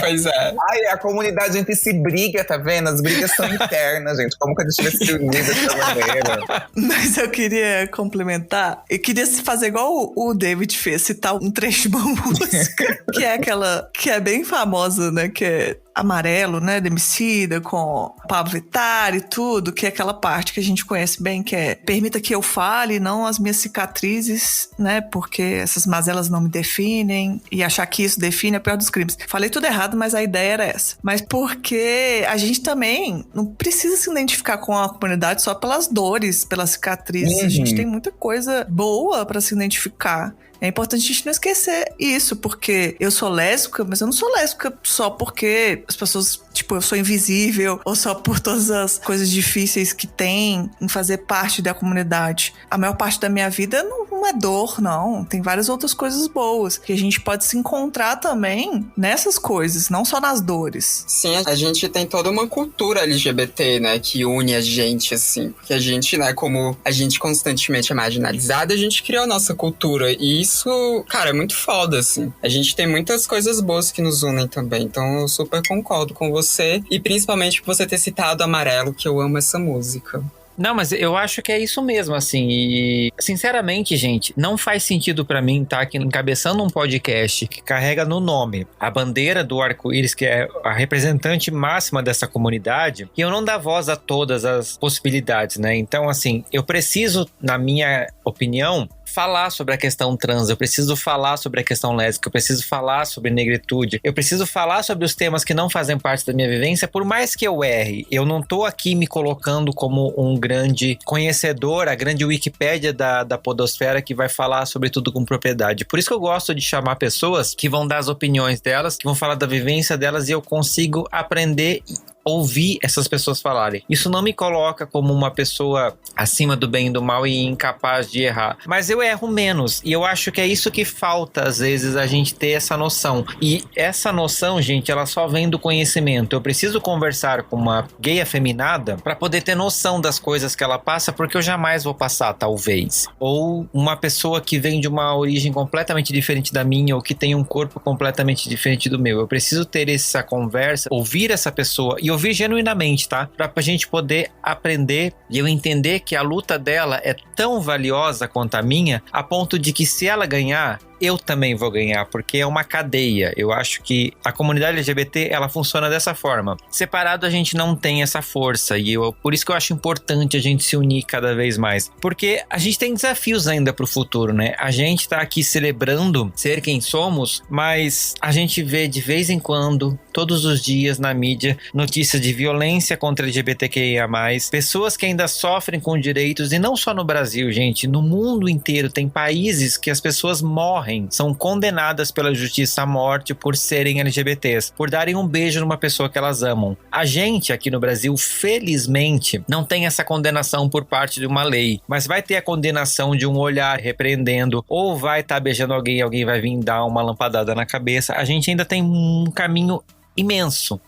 Pois é. Ai, a comunidade, a gente se briga, tá vendo? As brigas são internas, gente. Como que a gente vai se unir dessa maneira? Mas eu queria complementar. Eu queria fazer igual o David fez, citar um trecho de uma música. Que é aquela que é bem famosa, né? Que é Amarelo, né, de Emicida, com Pablo Vittar e tudo, que é aquela parte que a gente conhece bem, que é permita que eu fale, não as minhas cicatrizes, né, porque essas mazelas não me definem, e achar que isso define é o pior dos crimes. Falei tudo errado, mas a ideia era essa. Mas porque a gente também não precisa se identificar com a comunidade só pelas dores, pelas cicatrizes. A gente tem muita coisa boa pra se identificar. É importante a gente não esquecer isso, porque eu sou lésbica, mas eu não sou lésbica só porque as pessoas, tipo, eu sou invisível, ou só por todas as coisas difíceis que tem em fazer parte da comunidade. A maior parte da minha vida não não é dor, não. Tem várias outras coisas boas que a gente pode se encontrar também nessas coisas, não só nas dores. Sim, a gente tem toda uma cultura LGBT, né, que une a gente, assim. Porque a gente, né, como a gente constantemente é marginalizada, a gente criou a nossa cultura. E isso, cara, é muito foda, assim. A gente tem muitas coisas boas que nos unem também. Então eu super concordo com você. E principalmente por você ter citado Amarelo, que eu amo essa música. Não, mas eu acho que é isso mesmo, assim, e sinceramente, gente, não faz sentido pra mim estar aqui encabeçando um podcast que carrega no nome a bandeira do arco-íris, que é a representante máxima dessa comunidade, e eu não dar voz a todas as possibilidades, né? Então, assim, eu preciso, na minha opinião, falar sobre a questão trans, eu preciso falar sobre a questão lésbica, eu preciso falar sobre negritude, eu preciso falar sobre os temas que não fazem parte da minha vivência, por mais que eu erre. Eu não tô aqui me colocando como um grande conhecedor, a grande Wikipédia da podosfera que vai falar sobre tudo com propriedade. Por isso que eu gosto de chamar pessoas que vão dar as opiniões delas, que vão falar da vivência delas, e eu consigo aprender ouvir essas pessoas falarem. Isso não me coloca como uma pessoa acima do bem e do mal e incapaz de errar. Mas eu erro menos. E eu acho que é isso que falta, às vezes, a gente ter essa noção. E essa noção, gente, ela só vem do conhecimento. Eu preciso conversar com uma gay afeminada para poder ter noção das coisas que ela passa, porque eu jamais vou passar, talvez. Ou uma pessoa que vem de uma origem completamente diferente da minha, ou que tem um corpo completamente diferente do meu. Eu preciso ter essa conversa, ouvir essa pessoa e ouvir genuinamente, tá? Pra gente poder aprender e eu entender que a luta dela é tão valiosa quanto a minha, a ponto de que se ela ganhar, eu também vou ganhar, porque é uma cadeia. Eu acho que a comunidade LGBT, ela funciona dessa forma. Separado, a gente não tem essa força, e por isso que eu acho importante a gente se unir cada vez mais, porque a gente tem desafios ainda pro futuro, né? A gente tá aqui celebrando ser quem somos, mas a gente vê de vez em quando, todos os dias na mídia, notícias de violência contra LGBTQIA+, pessoas que ainda sofrem com direitos, e não só no Brasil, gente, no mundo inteiro tem países que as pessoas morrem, são condenadas pela justiça à morte por serem LGBTs, por darem um beijo numa pessoa que elas amam. A gente aqui no Brasil, felizmente, não tem essa condenação por parte de uma lei, mas vai ter a condenação de um olhar repreendendo, ou vai estar beijando alguém, alguém vai vir dar uma lampadada na cabeça. A gente ainda tem um caminho imenso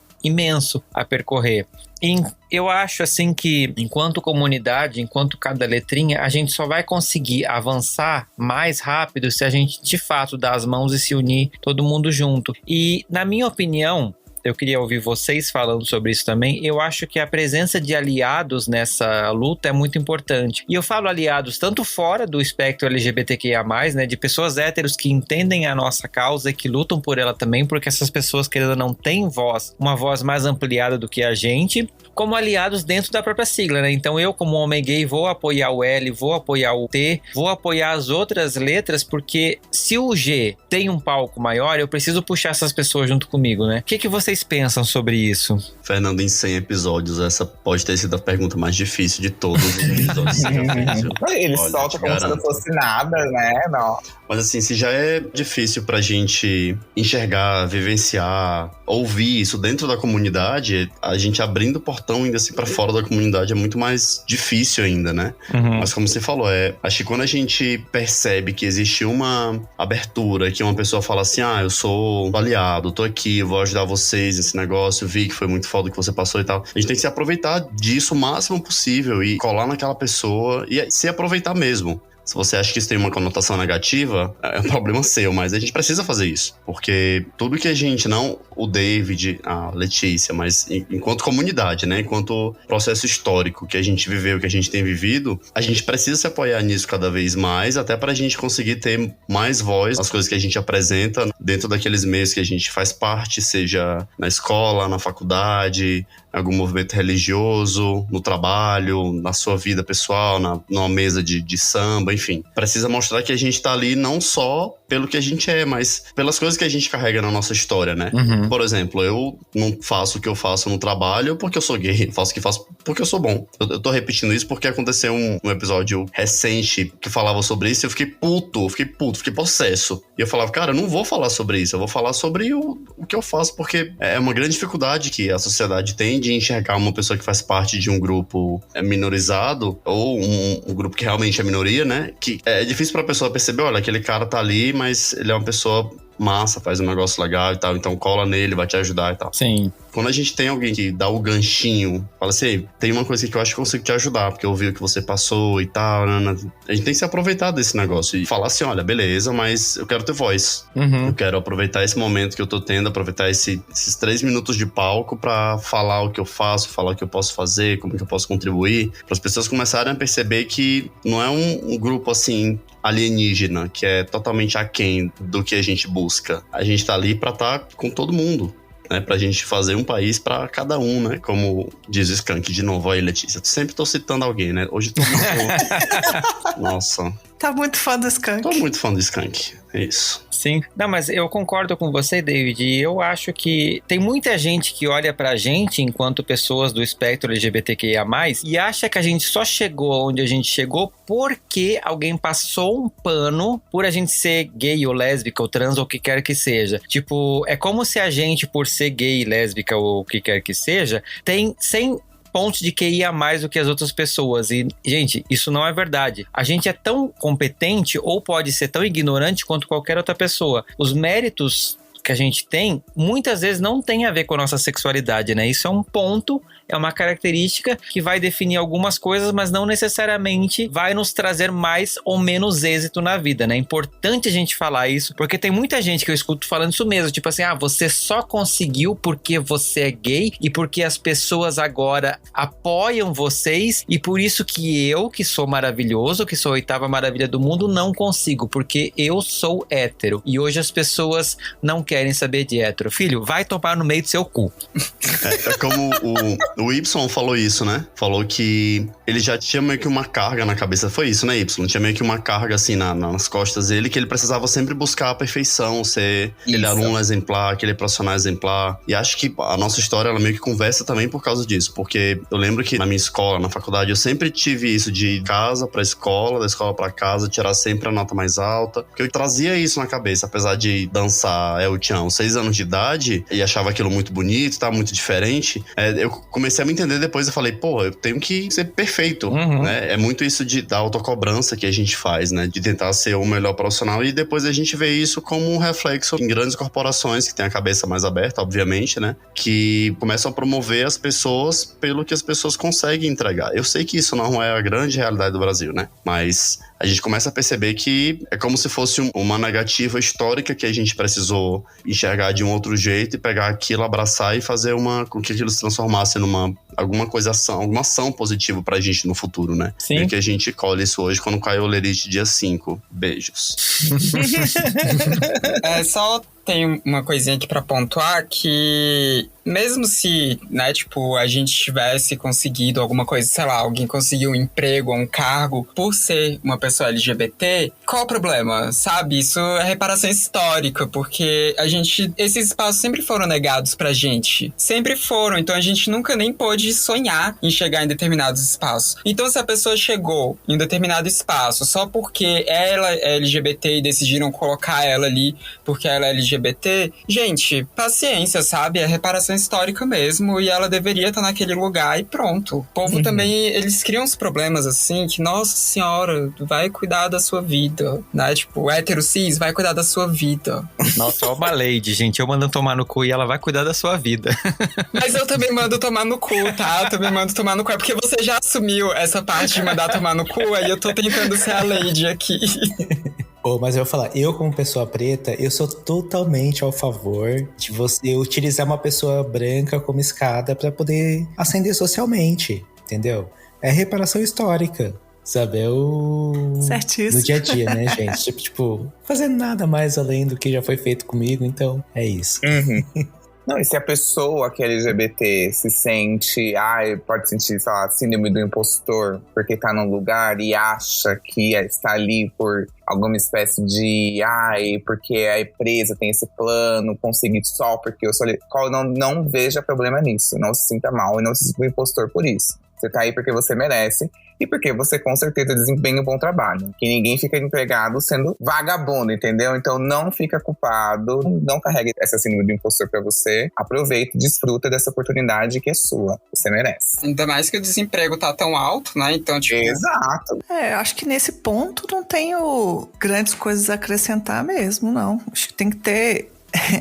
a percorrer. E eu acho assim que, enquanto comunidade, enquanto cada letrinha, a gente só vai conseguir avançar mais rápido se a gente de fato dar as mãos e se unir todo mundo junto. E, na minha opinião, eu queria ouvir vocês falando sobre isso também. Eu acho que a presença de aliados nessa luta é muito importante. E eu falo aliados tanto fora do espectro LGBTQIA+, né, de pessoas héteros que entendem a nossa causa e que lutam por ela também, porque essas pessoas, querendo ou não, têm voz, uma voz mais ampliada do que a gente, como aliados dentro da própria sigla, né? Então eu, como homem gay, vou apoiar o L, vou apoiar o T, vou apoiar as outras letras, porque se o G tem um palco maior, eu preciso puxar essas pessoas junto comigo, né? O que vocês pensam sobre isso? Fernando, em 100 episódios, essa pode ter sido a pergunta mais difícil de todos os episódios que já fez. Ele solta como se não fosse nada, né? Não. Mas assim, se já é difícil pra gente enxergar, vivenciar, ouvir isso dentro da comunidade, a gente abrindo o portão ainda assim pra fora da comunidade é muito mais difícil ainda, né? Uhum. Mas como você falou, acho que quando a gente percebe que existe uma abertura, que uma pessoa fala assim, eu sou aliado, tô aqui, vou ajudar vocês nesse negócio, vi que foi muito foda o que você passou e tal. A gente tem que se aproveitar disso o máximo possível e colar naquela pessoa e se aproveitar mesmo. Se você acha que isso tem uma conotação negativa, é um problema seu, mas a gente precisa fazer isso. Porque tudo que a gente, não o David, a Letícia, mas enquanto comunidade, né? Enquanto processo histórico que a gente viveu, que a gente tem vivido, a gente precisa se apoiar nisso cada vez mais, até pra gente conseguir ter mais voz nas coisas que a gente apresenta dentro daqueles meios que a gente faz parte, seja na escola, na faculdade, em algum movimento religioso, no trabalho, na sua vida pessoal, numa mesa de samba, enfim. Precisa mostrar que a gente tá ali não só pelo que a gente é, mas pelas coisas que a gente carrega na nossa história, né? Uhum. Por exemplo, eu não faço o que eu faço no trabalho porque eu sou gay, eu faço o que faço porque eu sou bom. Eu tô repetindo isso porque aconteceu um episódio recente que falava sobre isso e eu fiquei puto, fiquei possesso. E eu falava, cara, eu não vou falar sobre isso, eu vou falar sobre o que eu faço, porque é uma grande dificuldade que a sociedade tem de enxergar uma pessoa que faz parte de um grupo minorizado, ou um grupo que realmente é minoria, né? Que é difícil pra pessoa perceber, olha, aquele cara tá ali, mas ele é uma pessoa massa, faz um negócio legal e tal, então cola nele, vai te ajudar e tal. Sim. Quando a gente tem alguém que dá o ganchinho, fala assim, "Ei, tem uma coisa que eu acho que eu consigo te ajudar, porque eu vi o que você passou e tal, né? A gente tem que se aproveitar desse negócio e falar assim, olha, beleza, mas eu quero ter voz. Eu quero aproveitar esse momento que eu tô tendo, aproveitar esses 3 minutos de palco pra falar o que eu faço, falar o que eu posso fazer, como que eu posso contribuir, para as pessoas começarem a perceber que não é um grupo assim alienígena, que é totalmente aquém do que a gente busca. A gente tá ali pra estar com todo mundo, né? Pra gente fazer um país pra cada um, né? Como diz o Skank de novo aí, Letícia. Sempre tô citando alguém, né? Hoje tô muito... Nossa. Tá muito fã do Skank. Tô muito fã do Skank. É isso. Sim. Não, mas eu concordo com você, David. E eu acho que tem muita gente que olha pra gente enquanto pessoas do espectro LGBTQIA+, e acha que a gente só chegou onde a gente chegou porque alguém passou um pano por a gente ser gay ou lésbica ou trans ou o que quer que seja. Tipo, é como se a gente, por ser gay, lésbica ou o que quer que seja, tem 100 pontos de QI a mais do que as outras pessoas. E, gente, isso não é verdade. A gente é tão competente ou pode ser tão ignorante quanto qualquer outra pessoa. Os méritos que a gente tem, muitas vezes não tem a ver com a nossa sexualidade, né? Isso é um ponto, é uma característica que vai definir algumas coisas, mas não necessariamente vai nos trazer mais ou menos êxito na vida, né? É importante a gente falar isso, porque tem muita gente que eu escuto falando isso mesmo, tipo assim, você só conseguiu porque você é gay e porque as pessoas agora apoiam vocês e por isso que eu, que sou maravilhoso, que sou a 8ª maravilha do mundo, não consigo, porque eu sou hétero. E hoje as pessoas não querem saber de hétero. Filho, vai tomar no meio do seu cu. É como o Y falou isso, né? Falou que ele já tinha meio que uma carga na cabeça. Foi isso, né, Y? Tinha meio que uma carga, assim, nas costas dele, que ele precisava sempre buscar a perfeição, ser aquele aluno exemplar, aquele profissional exemplar. E acho que a nossa história, ela meio que conversa também por causa disso. Porque eu lembro que na minha escola, na faculdade, eu sempre tive isso de casa pra escola, da escola pra casa, tirar sempre a nota mais alta. Porque eu trazia isso na cabeça, apesar de dançar El Chan, 6 anos de idade, e achava aquilo muito bonito, tá? Muito diferente. Eu comecei a me entender depois e falei, pô, eu tenho que ser perfeito, né? É muito isso da autocobrança que a gente faz, né? De tentar ser o melhor profissional e depois a gente vê isso como um reflexo em grandes corporações que têm a cabeça mais aberta, obviamente, né? Que começam a promover as pessoas pelo que as pessoas conseguem entregar. Eu sei que isso não é a grande realidade do Brasil, né? Mas a gente começa a perceber que é como se fosse uma negativa histórica que a gente precisou enxergar de um outro jeito e pegar aquilo, abraçar e fazer com que aquilo se transformasse numa alguma ação positiva pra gente no futuro, né? Sim. E que a gente colhe isso hoje quando caiu o Lerite dia 5. Beijos. Só tem uma coisinha aqui pra pontuar que mesmo se, né, tipo, a gente tivesse conseguido alguma coisa, sei lá, alguém conseguiu um emprego ou um cargo por ser uma pessoa LGBT, qual o problema, sabe? Isso é reparação histórica, porque esses espaços sempre foram negados pra gente. Sempre foram, então a gente nunca nem pôde sonhar em chegar em determinados espaços. Então se a pessoa chegou em um determinado espaço só porque ela é LGBT e decidiram colocar ela ali porque ela é LGBT, gente, paciência, sabe? É reparação histórica mesmo, e ela deveria estar naquele lugar e pronto. O povo também, eles criam uns problemas assim, que, nossa senhora, vai cuidar da sua vida, né? Tipo, o hétero cis vai cuidar da sua vida. Nossa, é uma lady, gente. Eu mando tomar no cu e ela vai cuidar da sua vida. Mas eu também mando tomar no cu, tá? Eu também mando tomar no cu. É porque você já assumiu essa parte de mandar tomar no cu, aí eu tô tentando ser a lady aqui. Mas eu vou falar, eu como pessoa preta, eu sou totalmente ao favor de você utilizar uma pessoa branca como escada pra poder ascender socialmente, entendeu? É reparação histórica, sabe? Certíssimo. No dia a dia, né, gente? Tipo, fazendo nada mais além do que já foi feito comigo, então é isso. Não, e se a pessoa que é LGBT se sente, pode sentir, sei lá, síndrome do impostor, porque tá num lugar e acha que está ali por alguma espécie de, porque a empresa tem esse plano, consegui só porque eu sou... Não veja problema nisso, não se sinta mal e não se sinta impostor por isso. Você tá aí porque você merece e porque você com certeza desempenha um bom trabalho. Que ninguém fica empregado sendo vagabundo, entendeu? Então não fica culpado, não carregue essa síndrome do impostor pra você. Aproveita e desfruta dessa oportunidade que é sua. Você merece. Ainda mais que o desemprego tá tão alto, né? Então, tipo… Exato. Acho que nesse ponto não tenho grandes coisas a acrescentar mesmo, não. Acho que tem que ter…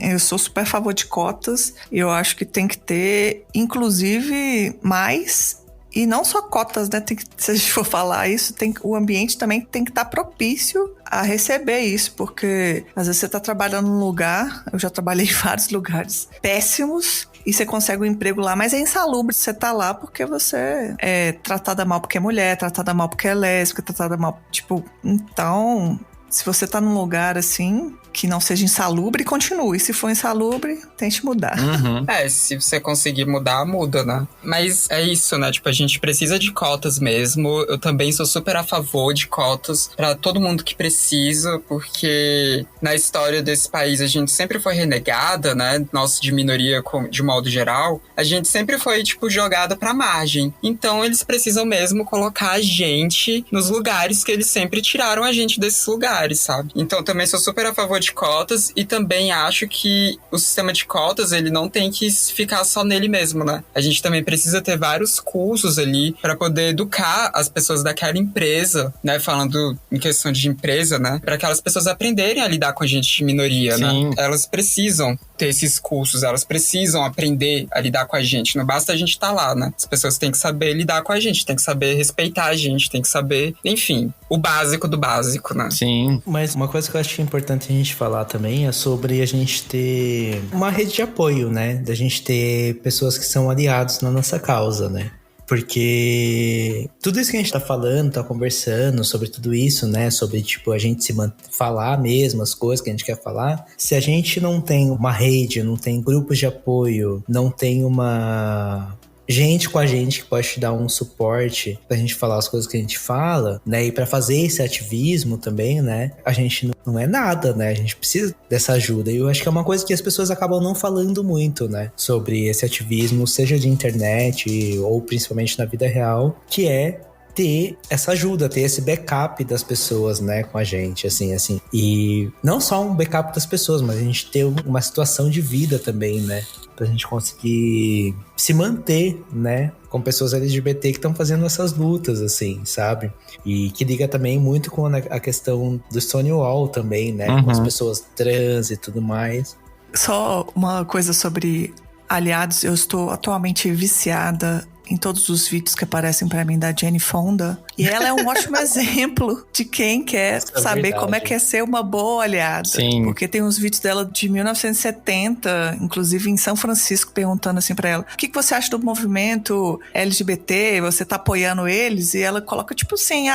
Eu sou super a favor de cotas. Eu acho que tem que ter, inclusive, mais… E não só cotas, né? Se a gente for falar isso, o ambiente também tem que estar propício a receber isso, porque às vezes você está trabalhando num lugar, eu já trabalhei em vários lugares péssimos, e você consegue um emprego lá, mas é insalubre você tá lá porque você é tratada mal porque é mulher, tratada mal porque é lésbica, tratada mal… Tipo, então… Se você tá num lugar assim, que não seja insalubre, continue. Se for insalubre, tente mudar. Uhum. Se você conseguir mudar, muda, né? Mas é isso, né? Tipo, a gente precisa de cotas mesmo. Eu também sou super a favor de cotas pra todo mundo que precisa, porque na história desse país a gente sempre foi renegada, né? Nós de minoria, de modo geral, a gente sempre foi, tipo, jogada pra margem. Então eles precisam mesmo colocar a gente nos lugares que eles sempre tiraram a gente desses lugares, sabe? Então também sou super a favor de cotas e também acho que o sistema de cotas, ele não tem que ficar só nele mesmo, né? A gente também precisa ter vários cursos ali para poder educar as pessoas daquela empresa, né? Falando em questão de empresa, né? Para aquelas pessoas aprenderem a lidar com a gente de minoria, Sim. né? Elas precisam ter esses cursos, elas precisam aprender a lidar com a gente. Não basta a gente estar lá, né? As pessoas têm que saber lidar com a gente, têm que saber respeitar a gente, têm que saber, enfim, o básico do básico, né? Sim. Mas uma coisa que eu acho importante a gente falar também é sobre a gente ter uma rede de apoio, né? Da gente ter pessoas que são aliados na nossa causa, né? Porque tudo isso que a gente tá falando, tá conversando sobre tudo isso, né? Sobre, tipo, a gente falar mesmo as coisas que a gente quer falar. Se a gente não tem uma rede, não tem grupos de apoio, não tem uma… gente com a gente que pode te dar um suporte pra gente falar as coisas que a gente fala, né? E pra fazer esse ativismo também, né? A gente não é nada, né? A gente precisa dessa ajuda. E eu acho que é uma coisa que as pessoas acabam não falando muito, né? Sobre esse ativismo, seja de internet ou principalmente na vida real, que é ter essa ajuda, ter esse backup das pessoas, né, com a gente, assim. E não só um backup das pessoas, mas a gente ter uma situação de vida também, né, pra gente conseguir se manter, né, com pessoas LGBT que estão fazendo essas lutas, assim, sabe? E que liga também muito com a questão do Stonewall também, né, com as pessoas trans e tudo mais. Só uma coisa sobre aliados, eu estou atualmente viciada em todos os vídeos que aparecem pra mim da Jane Fonda. E ela é um ótimo exemplo de quem quer saber como é que é ser uma boa aliada. Sim. Porque tem uns vídeos dela de 1970, inclusive em São Francisco, perguntando assim pra ela: o que você acha do movimento LGBT? Você tá apoiando eles? E ela coloca tipo assim: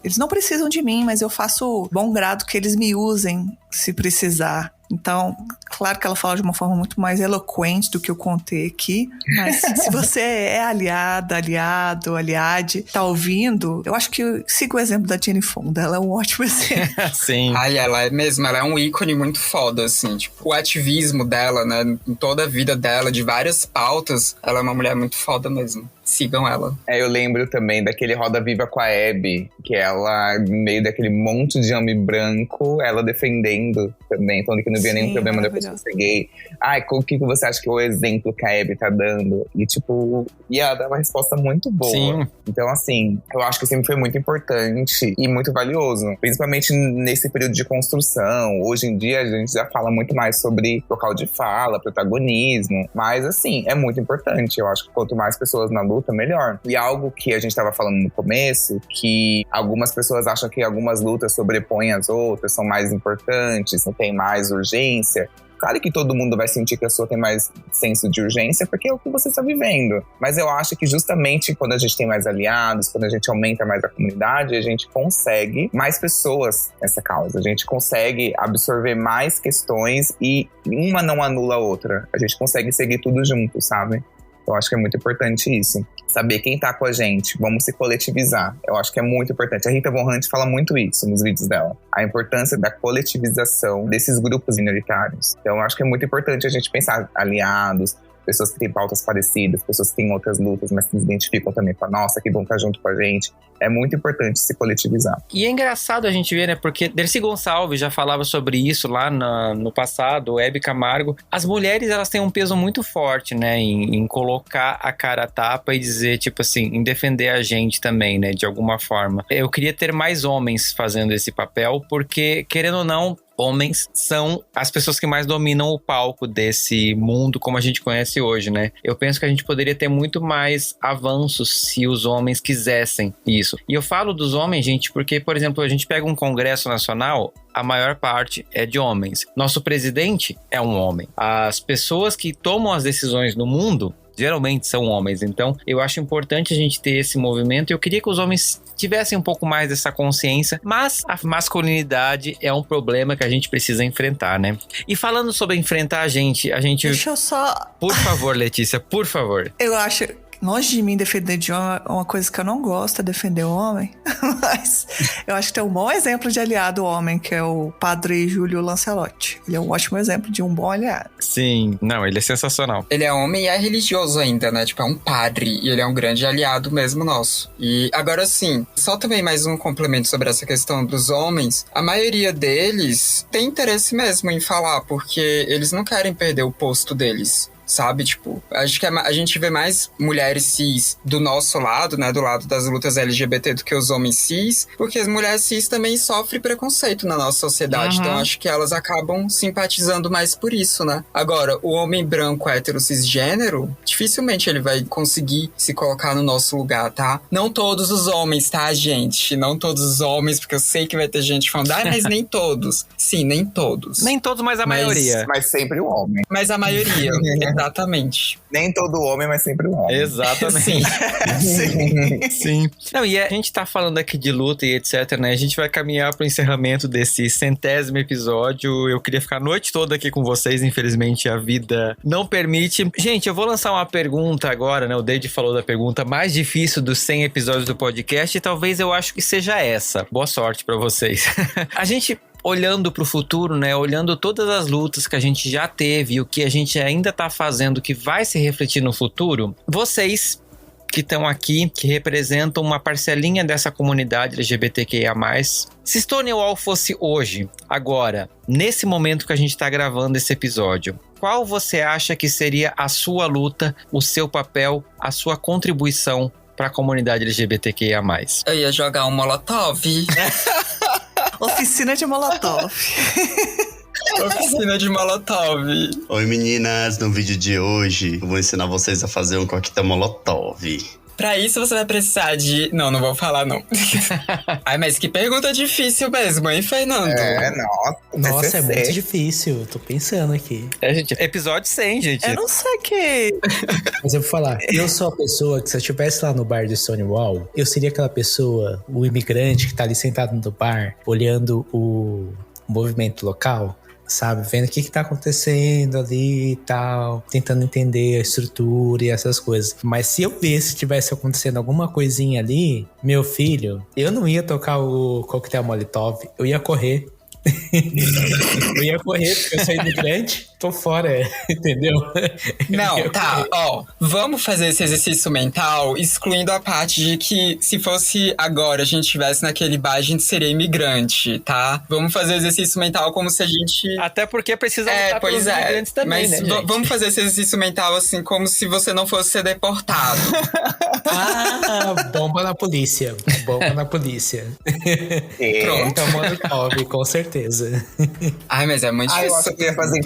eles não precisam de mim, mas eu faço bom grado que eles me usem se precisar. Então, claro que ela fala de uma forma muito mais eloquente do que eu contei aqui, mas se você é aliada, aliado, aliade, tá ouvindo, eu acho que eu sigo o exemplo da Jane Fonda, ela é um ótimo exemplo. Sim. Ai, ela é mesmo, ela é um ícone muito foda, assim, tipo, o ativismo dela, né, em toda a vida dela, de várias pautas, ela é uma mulher muito foda mesmo. Sigam ela. Eu lembro também daquele Roda Viva com a Abby, que ela, no meio daquele monte de homem branco, ela defendendo também, falando que não havia nenhum problema depois que eu ser gay. O que você acha que é o exemplo que a Abby tá dando? E tipo, ela dá uma resposta muito boa. Sim. Então assim, eu acho que sempre foi muito importante e muito valioso, principalmente nesse período de construção. Hoje em dia a gente já fala muito mais sobre local de fala, protagonismo, mas assim, é muito importante. Eu acho que quanto mais pessoas na luta, melhor. E algo que a gente estava falando no começo, que algumas pessoas acham que algumas lutas sobrepõem as outras, são mais importantes, não tem mais urgência. Claro que todo mundo vai sentir que a sua tem mais senso de urgência, porque é o que você está vivendo. Mas eu acho que justamente quando a gente tem mais aliados, quando a gente aumenta mais a comunidade, a gente consegue mais pessoas nessa causa. A gente consegue absorver mais questões e uma não anula a outra. A gente consegue seguir tudo junto, sabe? Eu acho que é muito importante isso. Saber quem tá com a gente. Vamos se coletivizar. Eu acho que é muito importante. A Rita Von Hunt fala muito isso nos vídeos dela. A importância da coletivização desses grupos minoritários. Então, eu acho que é muito importante a gente pensar aliados, pessoas que têm pautas parecidas, pessoas que têm outras lutas, mas que se identificam também com a nossa, que vão estar junto com a gente. É muito importante se coletivizar. E é engraçado a gente ver, né? Porque Dercy Gonçalves já falava sobre isso lá no passado, o Hebe Camargo. As mulheres, elas têm um peso muito forte, né? Em colocar a cara a tapa e dizer, tipo assim, em defender a gente também, né? De alguma forma. Eu queria ter mais homens fazendo esse papel, porque, querendo ou não, homens são as pessoas que mais dominam o palco desse mundo como a gente conhece hoje, né? Eu penso que a gente poderia ter muito mais avanços se os homens quisessem isso. E eu falo dos homens, gente, porque, por exemplo, a gente pega um congresso nacional, a maior parte é de homens. Nosso presidente é um homem. As pessoas que tomam as decisões no mundo geralmente são homens. Então, eu acho importante a gente ter esse movimento. Eu queria que os homens tivessem um pouco mais dessa consciência, mas a masculinidade é um problema que a gente precisa enfrentar, né? E falando sobre enfrentar a gente... Deixa eu só... Por favor, Letícia, por favor. Eu acho... Longe de mim defender de homem, uma coisa que eu não gosto é defender o homem. Mas eu acho que tem um bom exemplo de aliado homem, que é o padre Júlio Lancelotti. Ele é um ótimo exemplo de um bom aliado. Sim, não, ele é sensacional. Ele é homem e é religioso ainda, né? Tipo, é um padre. E ele é um grande aliado mesmo nosso. E agora sim, só também mais um complemento sobre essa questão dos homens. A maioria deles tem interesse mesmo em falar, porque eles não querem perder o posto deles. Sabe, tipo, acho que a gente vê mais mulheres cis do nosso lado, né, do lado das lutas LGBT do que os homens cis, porque as mulheres cis também sofrem preconceito na nossa sociedade, então acho que elas acabam simpatizando mais por isso, né. Agora, o homem branco hétero cisgênero, dificilmente ele vai conseguir se colocar no nosso lugar, tá? Não todos os homens, tá, gente? Não todos os homens, porque eu sei que vai ter gente falando, mas nem todos. Sim, nem todos. Nem todos, mas a maioria. Mas sempre o homem. Mas a maioria. Exatamente. Nem todo homem, mas sempre um homem. Exatamente. Sim. Sim. Não, e a gente tá falando aqui de luta e etc, né? A gente vai caminhar pro encerramento desse 100º episódio. Eu queria ficar a noite toda aqui com vocês, infelizmente a vida não permite. Gente, eu vou lançar uma pergunta agora, né? O David falou da pergunta mais difícil dos 100 episódios do podcast e talvez eu acho que seja essa. Boa sorte pra vocês. A gente... olhando para o futuro, né? Olhando todas as lutas que a gente já teve e o que a gente ainda está fazendo que vai se refletir no futuro, vocês que estão aqui, que representam uma parcelinha dessa comunidade LGBTQIA+, se Stonewall fosse hoje, agora, nesse momento que a gente está gravando esse episódio, qual você acha que seria a sua luta, o seu papel, a sua contribuição para a comunidade LGBTQIA+? Eu ia jogar um molotov. Oficina de Molotov. Oficina de Molotov. Oi meninas, no vídeo de hoje eu vou ensinar vocês a fazer um coquetel Molotov. Pra isso você vai precisar de... Não vou falar não. Ai, mas que pergunta difícil mesmo, hein, Fernando? Nossa, é muito difícil. Tô pensando aqui. Gente, episódio 100, gente. Eu não sei que... Mas eu vou falar, eu sou a pessoa que se eu estivesse lá no bar de Stonewall, eu seria aquela pessoa, o imigrante que tá ali sentado no bar, olhando o movimento local, sabe? Vendo o que tá acontecendo ali e tal, tentando entender a estrutura e essas coisas. Mas se eu visse se tivesse acontecendo alguma coisinha ali, meu filho, eu não ia tocar o coquetel Molotov, eu ia correr. Eu ia correr porque eu sou imigrante, tô fora, entendeu? Não, tá, vamos fazer esse exercício mental excluindo a parte de que se fosse agora, a gente estivesse naquele bar, a gente seria imigrante, tá? Vamos fazer o exercício mental como se a gente... Até porque precisa lutar pelos imigrantes também, mas né, gente? Vamos fazer esse exercício mental assim, como se você não fosse ser deportado. Bomba na polícia. Bomba na polícia. Pronto. Então, Molotov, com certeza. Ai, mas é muito difícil. Eu acho que eu ia fazer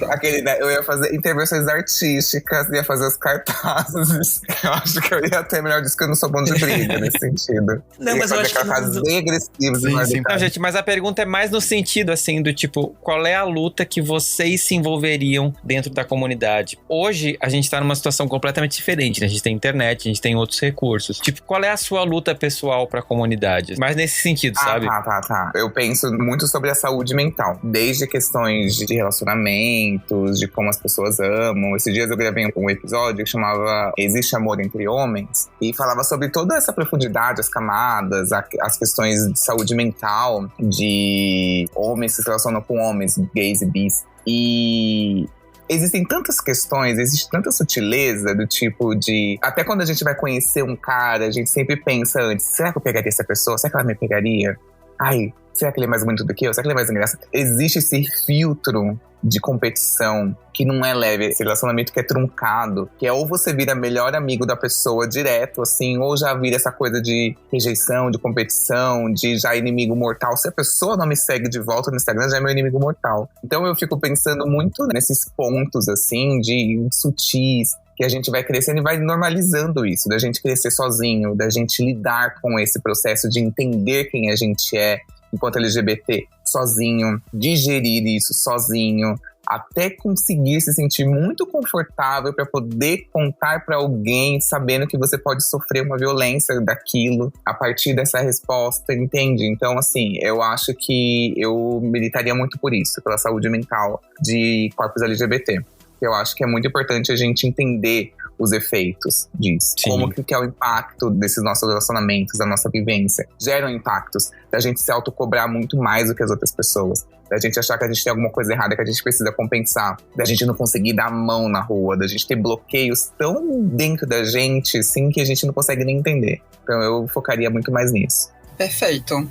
eu ia fazer intervenções artísticas, ia fazer os cartazes. Eu acho que eu ia ter melhor disso, que eu não sou bom de briga nesse sentido. Não, mas eu acho que cartazes bem agressivos. Sim. Não, gente, mas a pergunta é mais no sentido, assim, do tipo, qual é a luta que vocês se envolveriam dentro da comunidade? Hoje, a gente tá numa situação completamente diferente, né? A gente tem internet, a gente tem outros recursos. Tipo, qual é a sua luta pessoal pra comunidade? Mas nesse sentido, sabe? Tá. Eu penso muito sobre a saúde mental. Desde questões de relacionamentos, de como as pessoas amam. Esses dias eu gravei um episódio que chamava Existe Amor Entre Homens? E falava sobre toda essa profundidade, as camadas, as questões de saúde mental, de homens que se relacionam com homens, gays e bis. E existem tantas questões, existe tanta sutileza do tipo de… Até quando a gente vai conhecer um cara, a gente sempre pensa antes, será que eu pegaria essa pessoa? Será que ela me pegaria? Ai, será que ele é mais bonito do que eu? Será que ele é mais engraçado? Existe esse filtro de competição que não é leve, esse relacionamento que é truncado, que é ou você vira melhor amigo da pessoa direto, assim, ou já vira essa coisa de rejeição, de competição, de já inimigo mortal. Se a pessoa não me segue de volta no Instagram, já é meu inimigo mortal. Então eu fico pensando muito nesses pontos, assim, de sutis, que a gente vai crescendo e vai normalizando isso, da gente crescer sozinho, da gente lidar com esse processo de entender quem a gente é enquanto LGBT sozinho, digerir isso sozinho, até conseguir se sentir muito confortável para poder contar para alguém, sabendo que você pode sofrer uma violência daquilo a partir dessa resposta, entende? Então, assim, eu acho que eu militaria muito por isso, pela saúde mental de corpos LGBT. Eu acho que é muito importante a gente entender os efeitos disso. Sim. Como que é o impacto desses nossos relacionamentos, da nossa vivência. Geram impactos da gente se autocobrar muito mais do que as outras pessoas. Da gente achar que a gente tem alguma coisa errada que a gente precisa compensar. Da gente não conseguir dar a mão na rua. Da gente ter bloqueios tão dentro da gente, assim, que a gente não consegue nem entender. Então eu focaria muito mais nisso. Perfeito.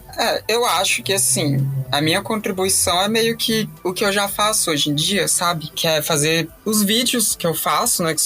Eu acho que, assim, a minha contribuição é meio que o que eu já faço hoje em dia, sabe? Que é fazer os vídeos que eu faço, né? Que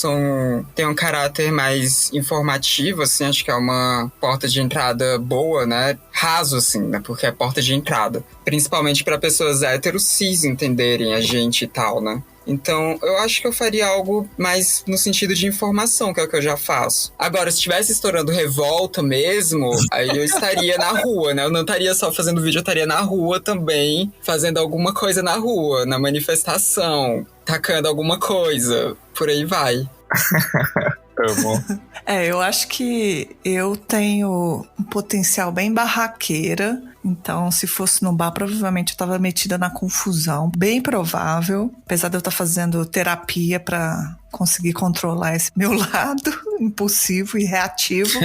tem um caráter mais informativo, assim. Acho que é uma porta de entrada boa, né? Raso, assim, né? Porque é porta de entrada. Principalmente para pessoas héteros cis entenderem a gente e tal, né? Então, eu acho que eu faria algo mais no sentido de informação, que é o que eu já faço. Agora, se estivesse estourando revolta mesmo, aí eu estaria na rua, né? Eu não estaria só fazendo vídeo, eu estaria na rua também, fazendo alguma coisa na rua, na manifestação, tacando alguma coisa, por aí vai. Amo. Eu acho que eu tenho um potencial bem barraqueira. Então, se fosse no bar, provavelmente eu estava metida na confusão. Bem provável, apesar de eu estar fazendo terapia para conseguir controlar esse meu lado impulsivo e reativo.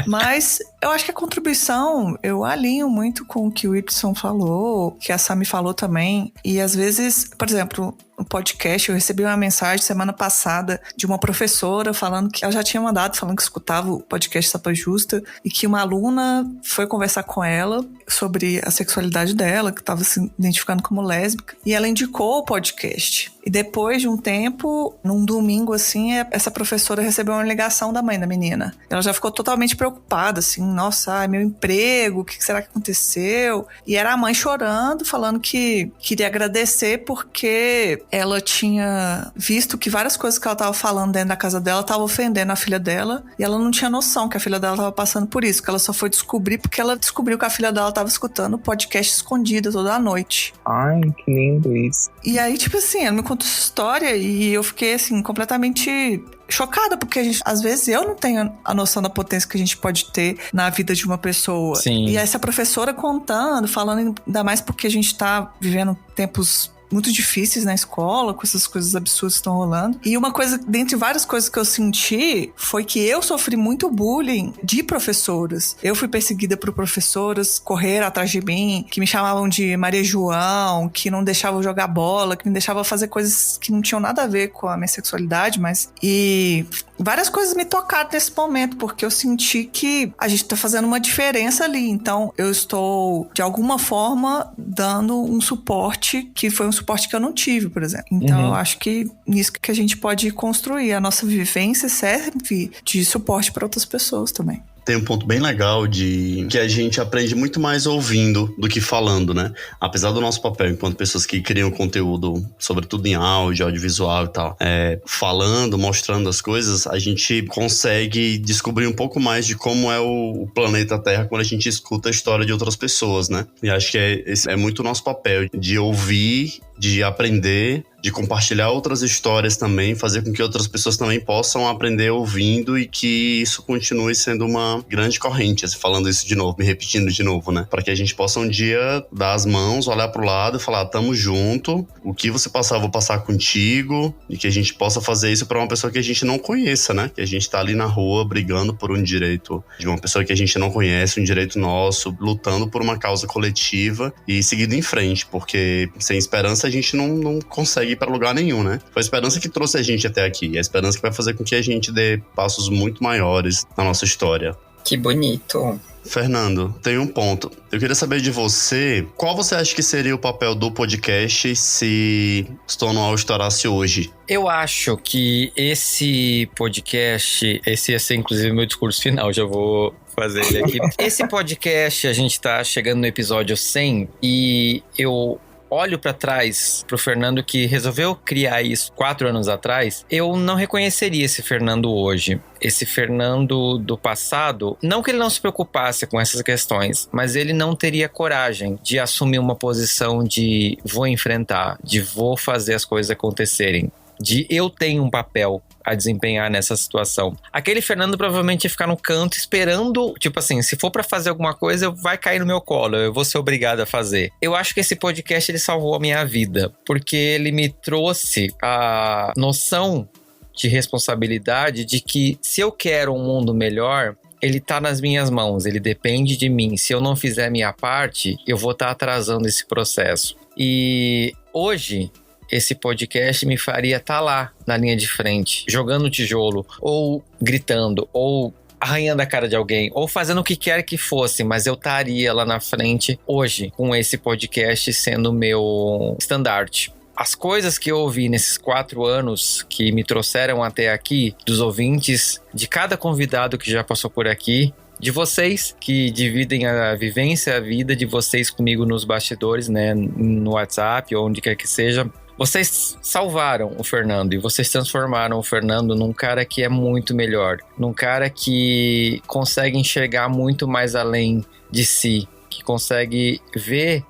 Mas eu acho que a contribuição, eu alinho muito com o que o Whitson falou, que a Sami falou também. E às vezes, por exemplo, no podcast, eu recebi uma mensagem semana passada de uma professora falando que ela já tinha mandado, falando que escutava o podcast Sapa Justa e que uma aluna foi conversar com ela sobre a sexualidade dela, que estava se identificando como lésbica, e ela indicou o podcast. E depois de um tempo, num domingo, assim, essa professora recebeu uma ligação da mãe da menina. Ela já ficou totalmente preocupada, assim, nossa, meu emprego, o que será que aconteceu? E era a mãe chorando, falando que queria agradecer porque ela tinha visto que várias coisas que ela estava falando dentro da casa dela estavam ofendendo a filha dela, e ela não tinha noção que a filha dela estava passando por isso, que ela só foi descobrir porque ela descobriu que a filha dela estava escutando o podcast escondida toda a noite. Ai, que lindo isso. E aí, tipo assim, ela me contou essa história e eu fiquei, assim, completamente chocada, porque às vezes eu não tenho a noção da potência que a gente pode ter na vida de uma pessoa. Sim. E essa professora contando, falando ainda mais porque a gente tá vivendo tempos muito difíceis na escola, com essas coisas absurdas que estão rolando. E uma coisa, dentre várias coisas que eu senti, foi que eu sofri muito bullying de professoras. Eu fui perseguida por professoras, correram atrás de mim, que me chamavam de Maria João, que não deixavam jogar bola, que me deixavam fazer coisas que não tinham nada a ver com a minha sexualidade, mas… E várias coisas me tocaram nesse momento, porque eu senti que a gente tá fazendo uma diferença ali. Então, eu estou, de alguma forma, dando um suporte que foi um suporte que eu não tive, por exemplo. Então, eu acho que nisso que a gente pode construir. A nossa vivência serve de suporte para outras pessoas também. Tem um ponto bem legal de que a gente aprende muito mais ouvindo do que falando, né? Apesar do nosso papel enquanto pessoas que criam conteúdo, sobretudo em áudio, audiovisual e tal, falando, mostrando as coisas, a gente consegue descobrir um pouco mais de como é o planeta Terra quando a gente escuta a história de outras pessoas, né? E acho que esse é muito o nosso papel, de ouvir, de aprender, de compartilhar outras histórias também, fazer com que outras pessoas também possam aprender ouvindo e que isso continue sendo uma grande corrente, assim, falando isso de novo, me repetindo de novo, né? Para que a gente possa um dia dar as mãos, olhar pro lado e falar, tamo junto, o que você passar, eu vou passar contigo, e que a gente possa fazer isso para uma pessoa que a gente não conheça, né? Que a gente tá ali na rua brigando por um direito de uma pessoa que a gente não conhece, um direito nosso, lutando por uma causa coletiva e seguindo em frente, porque sem esperança esperança a gente não consegue ir pra lugar nenhum, né? Foi a esperança que trouxe a gente até aqui. É a esperança que vai fazer com que a gente dê passos muito maiores na nossa história. Que bonito. Fernando, tem um ponto. Eu queria saber de você, qual você acha que seria o papel do podcast se Stonewall estourasse hoje? Eu acho que esse podcast, esse ia ser inclusive meu discurso final, já vou fazer ele aqui. Esse podcast, a gente tá chegando no episódio 100 e eu olho pra trás pro Fernando que resolveu criar isso 4 anos atrás, eu não reconheceria esse Fernando hoje. Esse Fernando do passado, não que ele não se preocupasse com essas questões, mas ele não teria coragem de assumir uma posição de vou enfrentar, de vou fazer as coisas acontecerem, de eu tenho um papel a desempenhar nessa situação. Aquele Fernando provavelmente ia ficar no canto esperando, tipo assim, se for pra fazer alguma coisa, vai cair no meu colo, eu vou ser obrigado a fazer. Eu acho que esse podcast, ele salvou a minha vida, porque ele me trouxe a noção de responsabilidade de que se eu quero um mundo melhor, ele tá nas minhas mãos, ele depende de mim. Se eu não fizer a minha parte, eu vou estar atrasando esse processo. E hoje esse podcast me faria estar lá na linha de frente, jogando tijolo, ou gritando, ou arranhando a cara de alguém, ou fazendo o que quer que fosse, mas eu estaria lá na frente hoje, com esse podcast sendo o meu estandarte. As coisas que eu ouvi nesses 4 anos que me trouxeram até aqui, dos ouvintes, de cada convidado que já passou por aqui, de vocês que dividem a vivência, a vida de vocês comigo nos bastidores, né, no WhatsApp ou onde quer que seja. Vocês salvaram o Fernando e vocês transformaram o Fernando num cara que é muito melhor, num cara que consegue enxergar muito mais além de si, que consegue ver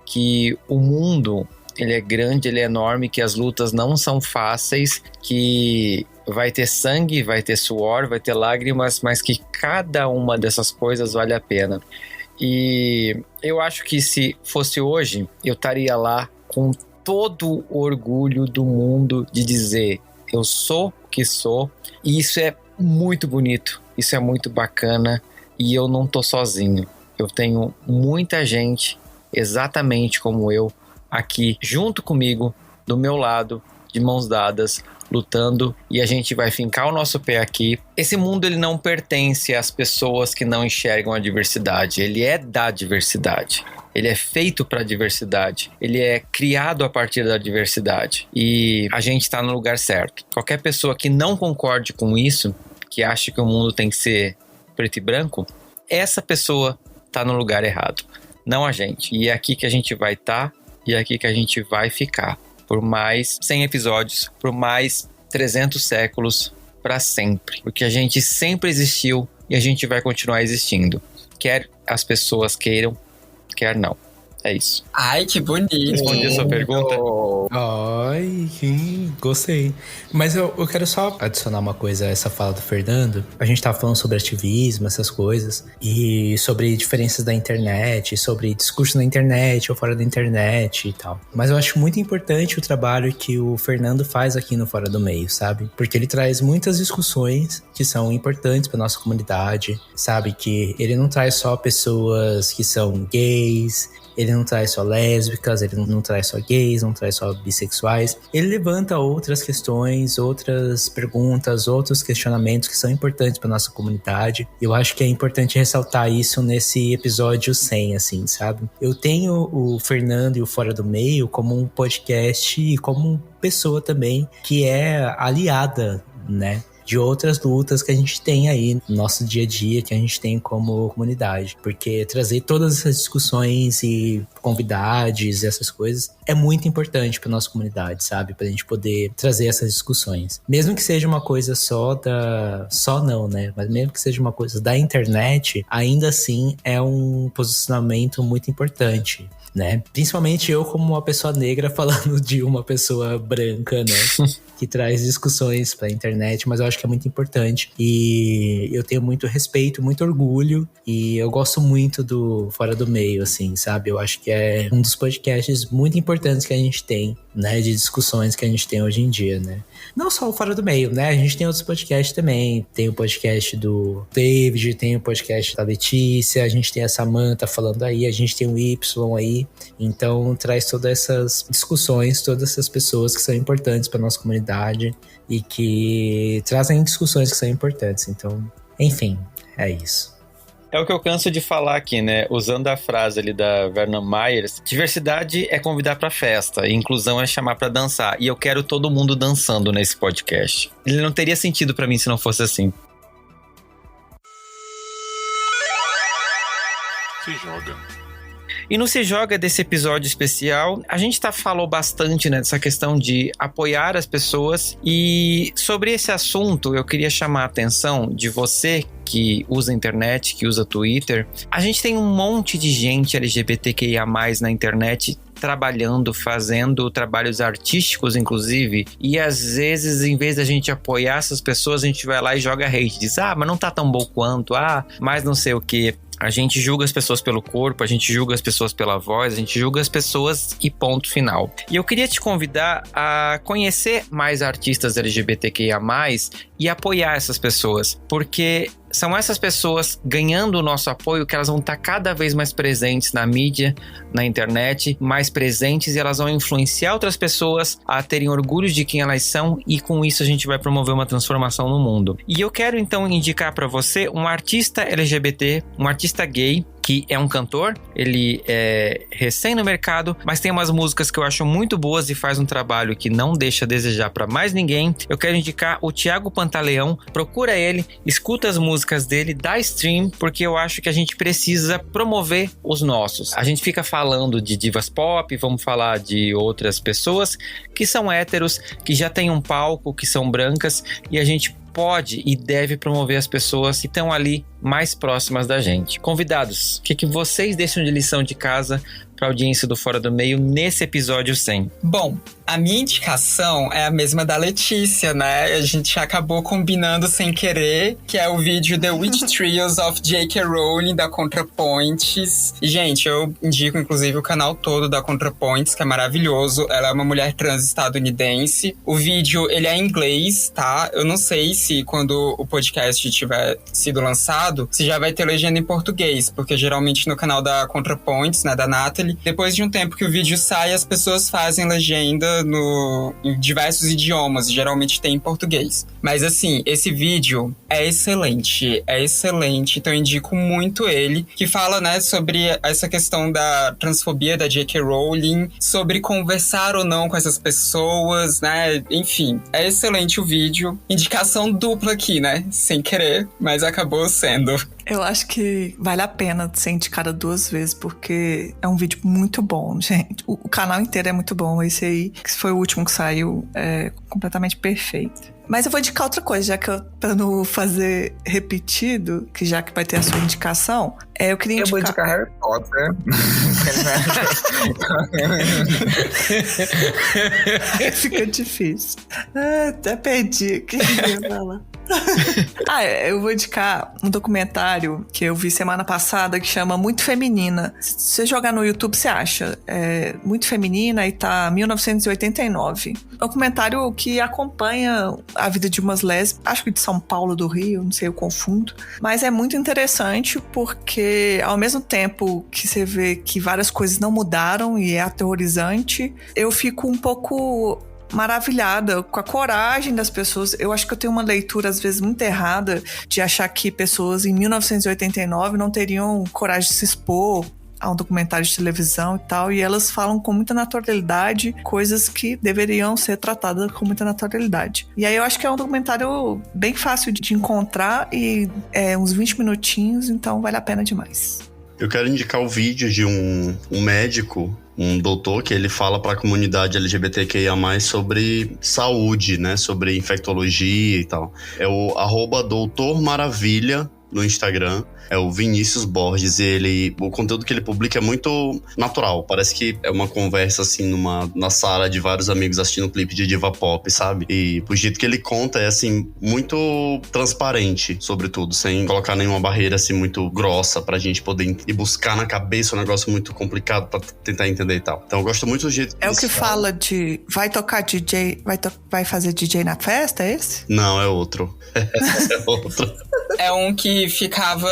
que o mundo, ele é grande, ele é enorme, que as lutas não são fáceis, que vai ter sangue, vai ter suor, vai ter lágrimas, mas que cada uma dessas coisas vale a pena. E eu acho que se fosse hoje, eu estaria lá com todo o orgulho do mundo de dizer, eu sou o que sou, e isso é muito bonito, isso é muito bacana, e eu não tô sozinho. Eu tenho muita gente exatamente como eu aqui junto comigo, do meu lado, de mãos dadas, lutando, e a gente vai fincar o nosso pé aqui. Esse mundo, ele não pertence às pessoas que não enxergam a diversidade, ele é da diversidade. Ele é feito para a diversidade. Ele é criado a partir da diversidade. E a gente está no lugar certo. Qualquer pessoa que não concorde com isso, que acha que o mundo tem que ser preto e branco, essa pessoa está no lugar errado. Não a gente. E é aqui que a gente vai estar e é aqui que a gente vai ficar. Por mais 100 episódios, por mais 300 séculos, para sempre. Porque a gente sempre existiu e a gente vai continuar existindo. Quer as pessoas queiram, quer não. É isso. Ai, que bonito. Respondi a sua pergunta? Ai, gostei. Mas eu quero só adicionar uma coisa a essa fala do Fernando. A gente tava falando sobre ativismo, essas coisas, e sobre diferenças da internet, sobre discurso na internet ou fora da internet e tal. Mas eu acho muito importante o trabalho que o Fernando faz aqui no Fora do Meio, sabe? Porque ele traz muitas discussões que são importantes pra nossa comunidade, sabe? Que ele não traz só pessoas que são gays, ele não traz só lésbicas, ele não traz só gays, não traz só bissexuais. Ele levanta outras questões, outras perguntas, outros questionamentos que são importantes para nossa comunidade. Eu acho que é importante ressaltar isso nesse episódio 100, assim, sabe? Eu tenho o Fernando e o Fora do Meio como um podcast e como pessoa também que é aliada, né, de outras lutas que a gente tem aí no nosso dia a dia, que a gente tem como comunidade. Porque trazer todas essas discussões e convidados, essas coisas, é muito importante para nossa comunidade, sabe? Pra gente poder trazer essas discussões. Mesmo que seja uma coisa só não, né? Mas mesmo que seja uma coisa da internet, ainda assim é um posicionamento muito importante, né? Principalmente eu como uma pessoa negra falando de uma pessoa branca, né? Que traz discussões pra internet, mas eu acho que que é muito importante. E eu tenho muito respeito, muito orgulho, e eu gosto muito do Fora do Meio, assim, sabe? Eu acho que é um dos podcasts muito importantes que a gente tem, né? De discussões que a gente tem hoje em dia, né? Não só o Fora do Meio, né? A gente tem outros podcasts também. Tem o podcast do David, tem o podcast da Letícia, a gente tem a Samantha falando aí, a gente tem o Y aí. Então traz todas essas discussões, todas essas pessoas que são importantes para nossa comunidade e que trazem discussões que são importantes. Então, enfim, é isso. É o que eu canso de falar aqui, né? Usando a frase ali da Vernon Myers, diversidade é convidar pra festa, e inclusão é chamar pra dançar. E eu quero todo mundo dançando nesse podcast. Ele não teria sentido pra mim se não fosse assim. Se joga. E no Se Joga desse episódio especial, a gente falou bastante, né, dessa questão de apoiar as pessoas. E sobre esse assunto, eu queria chamar a atenção de você que usa a internet, que usa Twitter. A gente tem um monte de gente LGBTQIA+, na internet trabalhando, fazendo trabalhos artísticos, inclusive, e às vezes, em vez da gente apoiar essas pessoas, a gente vai lá e joga hate, diz, mas não tá tão bom quanto, mas não sei o que. A gente julga as pessoas pelo corpo, a gente julga as pessoas pela voz, a gente julga as pessoas e ponto final. E eu queria te convidar a conhecer mais artistas LGBTQIA+, e apoiar essas pessoas, porque são essas pessoas ganhando o nosso apoio que elas vão estar cada vez mais presentes na mídia, na internet, mais presentes, e elas vão influenciar outras pessoas a terem orgulho de quem elas são, e com isso a gente vai promover uma transformação no mundo. E eu quero então indicar para você um artista LGBT, um artista gay, que é um cantor, ele é recém no mercado, mas tem umas músicas que eu acho muito boas e faz um trabalho que não deixa a desejar para mais ninguém. Eu quero indicar o Thiago Pantaleão, procura ele, escuta as músicas dele, dá stream, porque eu acho que a gente precisa promover os nossos. A gente fica falando de divas pop, vamos falar de outras pessoas que são héteros, que já têm um palco, que são brancas, e a gente pode e deve promover as pessoas que estão ali mais próximas da gente. Convidados, o que vocês deixam de lição de casa para a audiência do Fora do Meio nesse episódio 100? Bom, a minha indicação é a mesma da Letícia, né? A gente acabou combinando sem querer, que é o vídeo The Witch Trials of J.K. Rowling, da ContraPoints. E, gente, eu indico, inclusive, o canal todo da ContraPoints, que é maravilhoso. Ela é uma mulher trans estadunidense. O vídeo, ele é em inglês, tá? Eu não sei se quando o podcast tiver sido lançado, se já vai ter legenda em português, porque geralmente no canal da ContraPoints, né, da Nathalie, depois de um tempo que o vídeo sai, as pessoas fazem legenda em diversos idiomas, geralmente tem em português. Mas assim, esse vídeo é excelente, então eu indico muito ele, que fala, né, sobre essa questão da transfobia da J.K. Rowling, sobre conversar ou não com essas pessoas, né, enfim, é excelente o vídeo. Indicação dupla aqui, né, sem querer, mas acabou sendo. Eu acho que vale a pena ser indicada 2 vezes, porque é um vídeo muito bom, gente. O canal inteiro é muito bom. Esse aí, que foi o último que saiu, é completamente perfeito. Mas eu vou indicar outra coisa, já que pra não fazer repetido, que já que vai ter a sua indicação, eu queria indicar... Eu vou indicar Harry Potter. Fica difícil. Até perdi o que eu ia falar. Eu vou indicar um documentário que eu vi semana passada que chama Muito Feminina. Se você jogar no YouTube, você acha. É Muito Feminina e tá 1989. Documentário que acompanha a vida de umas lésbicas, acho que de São Paulo, do Rio, não sei, eu confundo. Mas é muito interessante porque ao mesmo tempo que você vê que várias coisas não mudaram e é aterrorizante, eu fico um pouco maravilhada com a coragem das pessoas. Eu acho que eu tenho uma leitura, às vezes, muito errada de achar que pessoas em 1989 não teriam coragem de se expor a um documentário de televisão e tal, e elas falam com muita naturalidade coisas que deveriam ser tratadas com muita naturalidade. E aí eu acho que é um documentário bem fácil de encontrar e é uns 20 minutinhos, então vale a pena demais. Eu quero indicar o vídeo de um médico, um doutor, que ele fala para a comunidade LGBTQIA+, sobre saúde, né? Sobre infectologia e tal. É o @doutormaravilha no Instagram. É o Vinícius Borges, e o conteúdo que ele publica é muito natural. Parece que é uma conversa, assim, na sala de vários amigos assistindo um clipe de diva pop, sabe? E o jeito que ele conta é, assim, muito transparente, sobretudo, sem colocar nenhuma barreira, assim, muito grossa pra gente poder ir buscar na cabeça um negócio muito complicado pra tentar entender e tal. Então eu gosto muito do jeito que É o que fala de... Vai tocar DJ... Vai fazer DJ na festa, é esse? Não, é outro. É outro. É um que ficava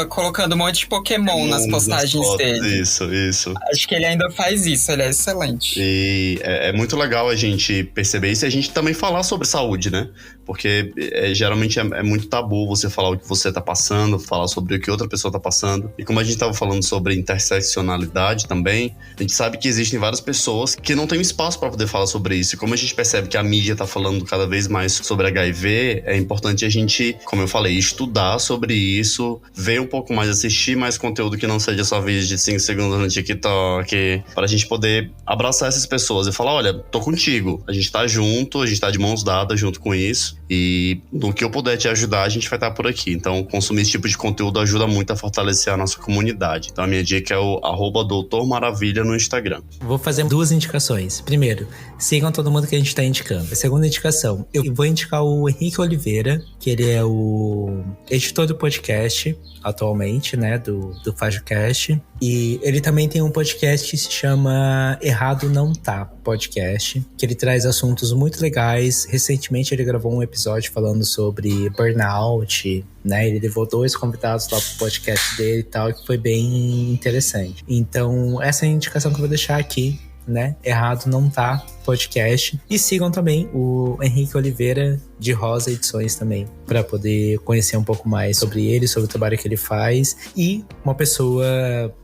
colocando um monte de Pokémon nas postagens dele. Isso. Acho que ele ainda faz isso, ele é excelente. E é muito legal a gente perceber isso e a gente também falar sobre saúde, né? Porque geralmente é muito tabu você falar o que você tá passando, falar sobre o que outra pessoa tá passando. E como a gente tava falando sobre interseccionalidade também, a gente sabe que existem várias pessoas que não têm espaço para poder falar sobre isso. E como a gente percebe que a mídia tá falando cada vez mais sobre HIV, é importante a gente, como eu falei, estudar sobre isso, ver um pouco mais, assistir mais conteúdo que não seja só vídeo de 5 segundos no TikTok, pra gente poder abraçar essas pessoas e falar, olha, tô contigo, a gente tá junto, a gente tá de mãos dadas junto com isso, e no que eu puder te ajudar, a gente vai estar por aqui. Então, consumir esse tipo de conteúdo ajuda muito a fortalecer a nossa comunidade. Então, a minha dica é o @doutormaravilha no Instagram. Vou fazer 2 indicações. Primeiro, sigam todo mundo que a gente tá indicando. A segunda indicação, eu vou indicar o Henrique Oliveira, que ele é o editor do podcast atualmente, né, do FajoCast. E ele também tem um podcast que se chama Errado Não Tá Podcast, que ele traz assuntos muito legais. Recentemente ele gravou um episódio falando sobre burnout, né? Ele levou 2 convidados lá pro podcast dele e tal, que foi bem interessante. Então, essa é a indicação que eu vou deixar aqui, né? Errado Não Tá Podcast. E sigam também o Henrique Oliveira de Rosa Edições também, para poder conhecer um pouco mais sobre ele, sobre o trabalho que ele faz. E uma pessoa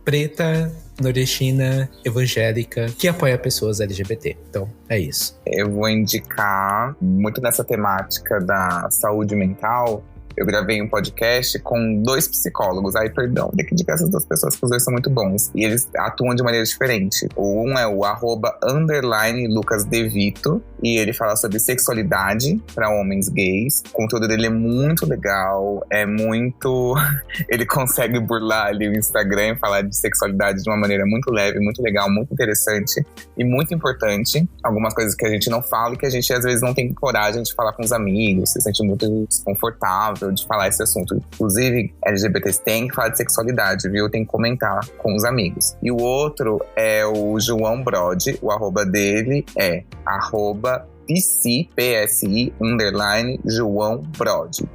preta, nordestina, evangélica, que apoia pessoas LGBT. Então, é isso. Eu vou indicar, muito nessa temática da saúde mental, eu gravei um podcast com 2 psicólogos. Ai, perdão, tem que indicar essas 2 pessoas, porque os 2 são muito bons. E eles atuam de maneira diferente. Um é o @_LucasDeVito. E ele fala sobre sexualidade para homens gays. O conteúdo dele é muito legal. É muito... Ele consegue burlar ali o Instagram e falar de sexualidade de uma maneira muito leve, muito legal, muito interessante e muito importante. Algumas coisas que a gente não fala e que a gente às vezes não tem coragem de falar com os amigos. Se sente muito desconfortável de falar esse assunto. Inclusive, LGBTs têm que falar de sexualidade, viu? Tem que comentar com os amigos. E o outro é o João Brode. O arroba dele é @PSI _João Brode.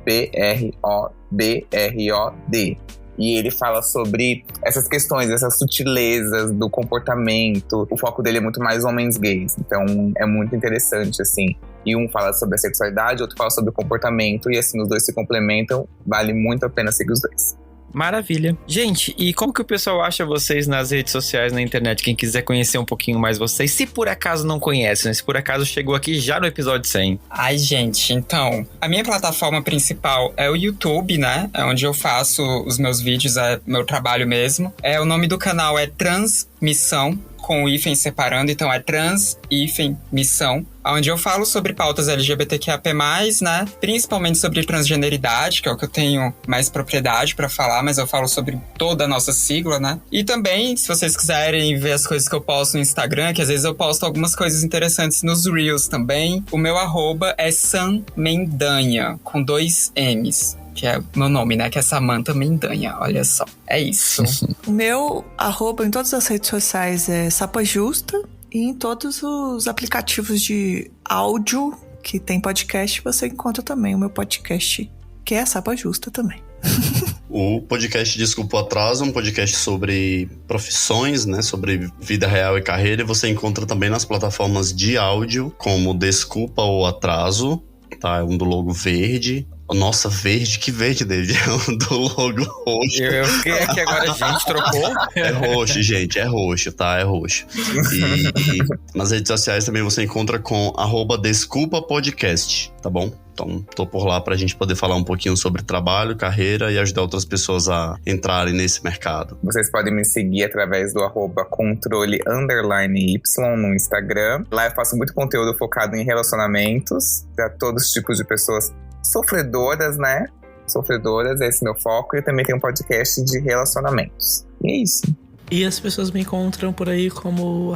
PRODROD. E ele fala sobre essas questões, essas sutilezas do comportamento. O foco dele é muito mais homens gays. Então, é muito interessante, assim. E um fala sobre a sexualidade, outro fala sobre o comportamento. E assim, os 2 se complementam. Vale muito a pena seguir os 2. Maravilha. Gente, e como que o pessoal acha vocês nas redes sociais, na internet? Quem quiser conhecer um pouquinho mais vocês, se por acaso não conhece, né? Se por acaso chegou aqui já no episódio 100. Ai, gente, então, a minha plataforma principal é o YouTube, né? É onde eu faço os meus vídeos, é meu trabalho mesmo. O nome do canal é Transmissão, com o hífen separando, então é Trans-Missão, onde eu falo sobre pautas LGBTQIAP+, né? Principalmente sobre transgeneridade, que é o que eu tenho mais propriedade pra falar, mas eu falo sobre toda a nossa sigla, né? E também, se vocês quiserem ver as coisas que eu posto no Instagram, que às vezes eu posto algumas coisas interessantes nos Reels também, o meu arroba é Mendanha, com 2 M's. Que é meu nome, né? Que é Samantha Mendanha, olha só. É isso. O meu arroba em todas as redes sociais é Sapa Justa. E em todos os aplicativos de áudio que tem podcast, você encontra também o meu podcast, que é Sapa Justa também. O podcast Desculpa o Atraso é um podcast sobre profissões, né? Sobre vida real e carreira. E você encontra também nas plataformas de áudio, como Desculpa o Atraso, tá? É um do logo verde. Nossa, verde? Que verde, David? É um do logo roxo. Eu fiquei aqui agora, gente, trocou? É roxo, gente, é roxo, tá? É roxo. E nas redes sociais também você encontra com @DesculpaPodcast, tá bom? Então, tô por lá pra gente poder falar um pouquinho sobre trabalho, carreira e ajudar outras pessoas a entrarem nesse mercado. Vocês podem me seguir através do @controle_y no Instagram. Lá eu faço muito conteúdo focado em relacionamentos, pra todos os tipos de pessoas sofredoras, né? sofredoras, esse é meu foco. E eu também tenho um podcast de relacionamentos. E é isso. E as pessoas me encontram por aí como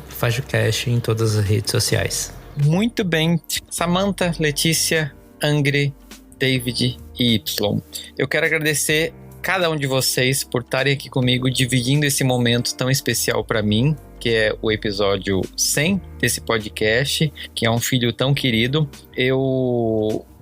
@FajoCast em todas as redes sociais. Muito bem. Samantha, Letícia, Angry, David e Y. Eu quero agradecer cada um de vocês por estarem aqui comigo, dividindo esse momento tão especial para mim, que é o episódio 100 desse podcast, que é um filho tão querido.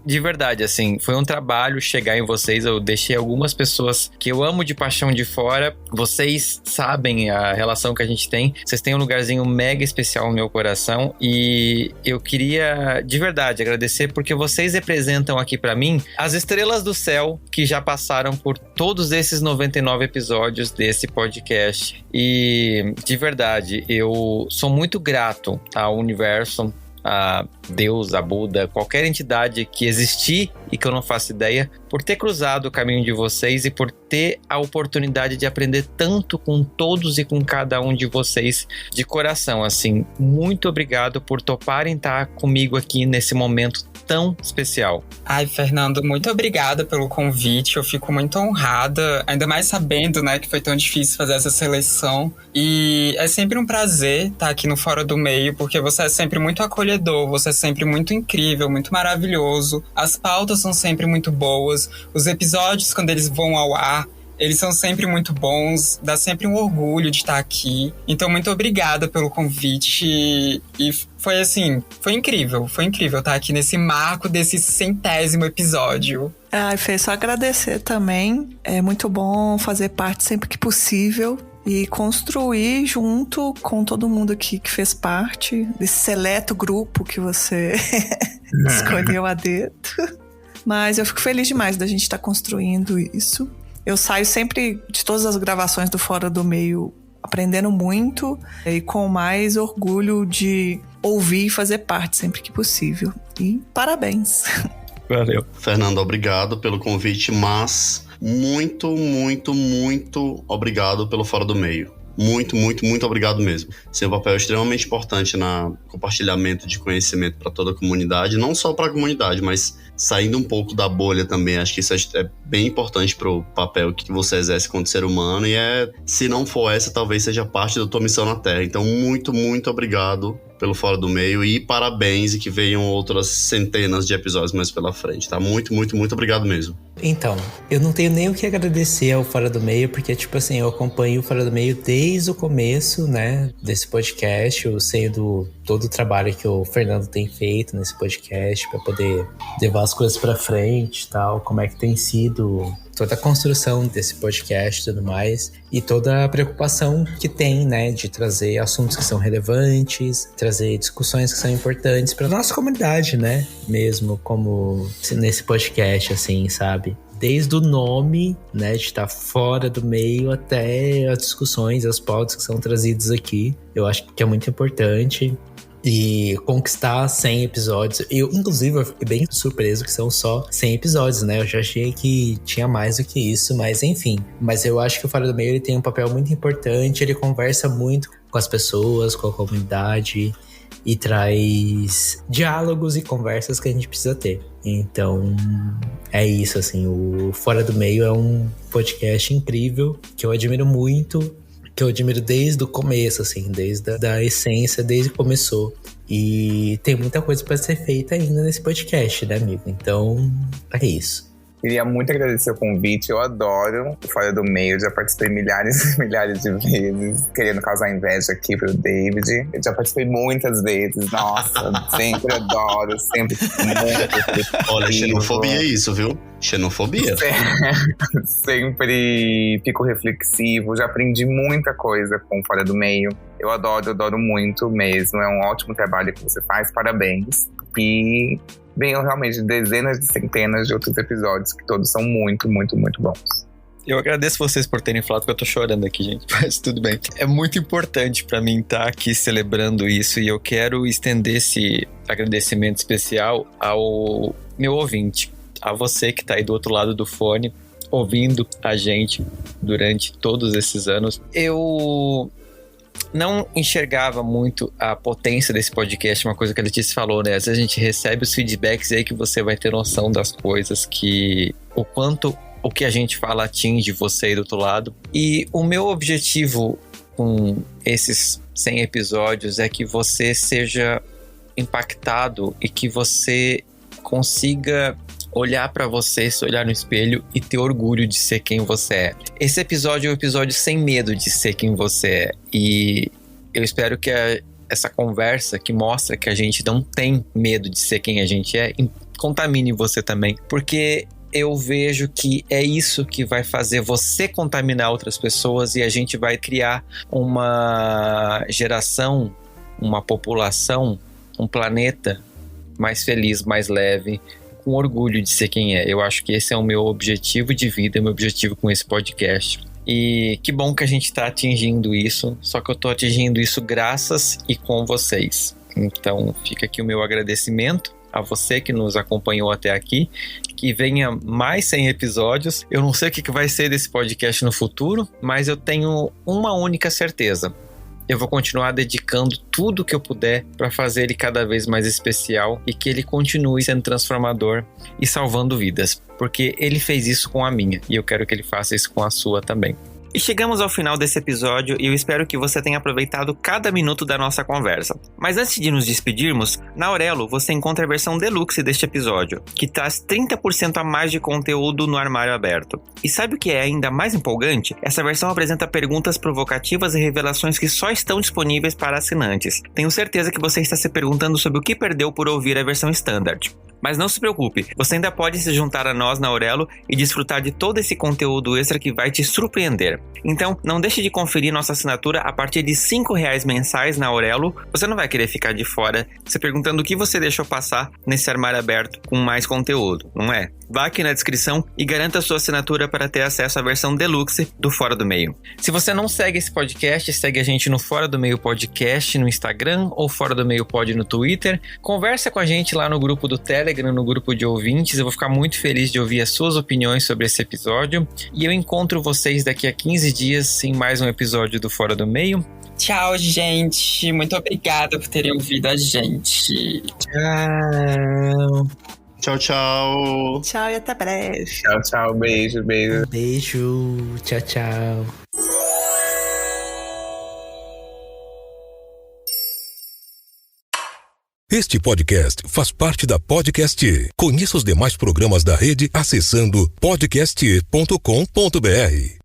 De verdade, assim, foi um trabalho chegar em vocês. Eu deixei algumas pessoas que eu amo de paixão de fora. Vocês sabem a relação que a gente tem. Vocês têm um lugarzinho mega especial no meu coração. E eu queria, de verdade, agradecer porque vocês representam aqui pra mim as estrelas do céu que já passaram por todos esses 99 episódios desse podcast. E, de verdade, eu sou muito grato ao universo, a Deus, a Buda, qualquer entidade que existir e que eu não faço ideia, por ter cruzado o caminho de vocês e por ter a oportunidade de aprender tanto com todos e com cada um de vocês de coração, assim. Muito obrigado por toparem estar comigo aqui nesse momento tão especial. Ai, Fernando, muito obrigada pelo convite. Eu fico muito honrada, ainda mais sabendo, né, que foi tão difícil fazer essa seleção. E é sempre um prazer estar aqui no Fora do Meio, porque você é sempre muito acolhedor, você é sempre muito incrível, muito maravilhoso. As pautas são sempre muito boas. Os episódios, quando eles vão ao ar, eles são sempre muito bons, dá sempre um orgulho de estar aqui. Então, muito obrigada pelo convite. E foi assim, foi incrível estar aqui nesse marco desse 100º episódio. Ai, Fê, só agradecer também. É muito bom fazer parte sempre que possível e construir junto com todo mundo aqui que fez parte desse seleto grupo que você escolheu a dedo. Mas eu fico feliz demais da gente estar construindo isso. Eu saio sempre de todas as gravações do Fora do Meio aprendendo muito e com mais orgulho de ouvir e fazer parte sempre que possível. E parabéns! Valeu. Fernando, obrigado pelo convite, mas muito, muito, muito obrigado pelo Fora do Meio. Muito, muito, muito obrigado mesmo. Seu papel é extremamente importante no compartilhamento de conhecimento para toda a comunidade, não só para a comunidade, mas saindo um pouco da bolha também. Acho que isso é bem importante para o papel que você exerce como ser humano e se não for essa, talvez seja parte da tua missão na Terra. Então, muito, muito obrigado pelo Fora do Meio e parabéns, e que venham outras centenas de episódios mais pela frente, tá? Muito, muito, muito obrigado mesmo. Então, eu não tenho nem o que agradecer ao Fora do Meio, porque, tipo assim, eu acompanho o Fora do Meio desde o começo, né, desse podcast. Eu sei todo o trabalho que o Fernando tem feito nesse podcast para poder levar as coisas para frente e tal, como é que tem sido toda a construção desse podcast e tudo mais, e toda a preocupação que tem, né, de trazer assuntos que são relevantes, trazer discussões que são importantes para nossa comunidade, né, mesmo como nesse podcast, assim, sabe? Desde o nome, né, de estar fora do meio até as discussões, as pautas que são trazidas aqui. Eu acho que é muito importante. E conquistar 100 episódios. Eu, inclusive, eu fiquei bem surpreso que são só 100 episódios, né? Eu já achei que tinha mais do que isso, mas enfim. Mas eu acho que o Fora do Meio ele tem um papel muito importante, ele conversa muito com as pessoas, com a comunidade e traz diálogos e conversas que a gente precisa ter. Então, é isso, assim. O Fora do Meio é um podcast incrível, que eu admiro muito, que eu admiro desde o começo, assim, desde a essência, desde que começou. E tem muita coisa para ser feita ainda nesse podcast, né, amigo? Então, é isso. Queria muito agradecer o convite. Eu adoro o Fora do Meio. Já participei milhares e milhares de vezes, querendo causar inveja aqui pro David. Eu já participei muitas vezes. Nossa, sempre adoro, sempre muito. Olha, xenofobia é isso, viu? Xenofobia. Sempre fico reflexivo. Já aprendi muita coisa com o Fora do Meio. Eu adoro muito mesmo. É um ótimo trabalho que você faz. Parabéns. E venham realmente dezenas de centenas de outros episódios que todos são muito, muito, muito bons. Eu agradeço vocês por terem falado, porque eu tô chorando aqui, gente, mas tudo bem. É muito importante pra mim estar aqui celebrando isso, e eu quero estender esse agradecimento especial ao meu ouvinte, a você que tá aí do outro lado do fone, ouvindo a gente durante todos esses anos. Eu não enxergava muito a potência desse podcast, uma coisa que a Letícia falou, né? Às vezes a gente recebe os feedbacks aí que você vai ter noção das coisas que o quanto o que a gente fala atinge você aí do outro lado. E o meu objetivo com esses 100 episódios é que você seja impactado e que você consiga olhar pra você, se olhar no espelho e ter orgulho de ser quem você é. Esse episódio é um episódio sem medo de ser quem você é. E eu espero que essa conversa que mostra que a gente não tem medo de ser quem a gente é, contamine você também. Porque eu vejo que é isso que vai fazer você contaminar outras pessoas e a gente vai criar uma geração, uma população, um planeta mais feliz, mais leve, com orgulho de ser quem é. Eu acho que esse é o meu objetivo de vida, meu objetivo com esse podcast. E que bom que a gente está atingindo isso, só que eu estou atingindo isso graças e com vocês. Então fica aqui o meu agradecimento a você que nos acompanhou até aqui, que venha mais 100 episódios. Eu não sei o que vai ser desse podcast no futuro, mas eu tenho uma única certeza. Eu vou continuar dedicando tudo que eu puder para fazer ele cada vez mais especial e que ele continue sendo transformador e salvando vidas, porque ele fez isso com a minha e eu quero que ele faça isso com a sua também. E chegamos ao final desse episódio e eu espero que você tenha aproveitado cada minuto da nossa conversa. Mas antes de nos despedirmos, na Aurelo você encontra a versão deluxe deste episódio, que traz 30% a mais de conteúdo no armário aberto. E sabe o que é ainda mais empolgante? Essa versão apresenta perguntas provocativas e revelações que só estão disponíveis para assinantes. Tenho certeza que você está se perguntando sobre o que perdeu por ouvir a versão standard. Mas não se preocupe, você ainda pode se juntar a nós na Aurelo e desfrutar de todo esse conteúdo extra que vai te surpreender. Então, não deixe de conferir nossa assinatura a partir de R$5 mensais na Aurelo. Você não vai querer ficar de fora se perguntando o que você deixou passar nesse armário aberto com mais conteúdo, não é? Vá aqui na descrição e garanta a sua assinatura para ter acesso à versão deluxe do Fora do Meio. Se você não segue esse podcast, segue a gente no Fora do Meio Podcast no Instagram ou Fora do Meio Pod no Twitter. Conversa com a gente lá no grupo do Telegram, no grupo de ouvintes. Eu vou ficar muito feliz de ouvir as suas opiniões sobre esse episódio. E eu encontro vocês daqui a 15 dias em mais um episódio do Fora do Meio. Tchau, gente. Muito obrigada por terem ouvido a gente. Tchau. Tchau, tchau. Tchau e até breve. Tchau, tchau. Beijo, beijo. Beijo. Tchau, tchau. Este podcast faz parte da Podcast. Conheça os demais programas da rede acessando podcast.com.br.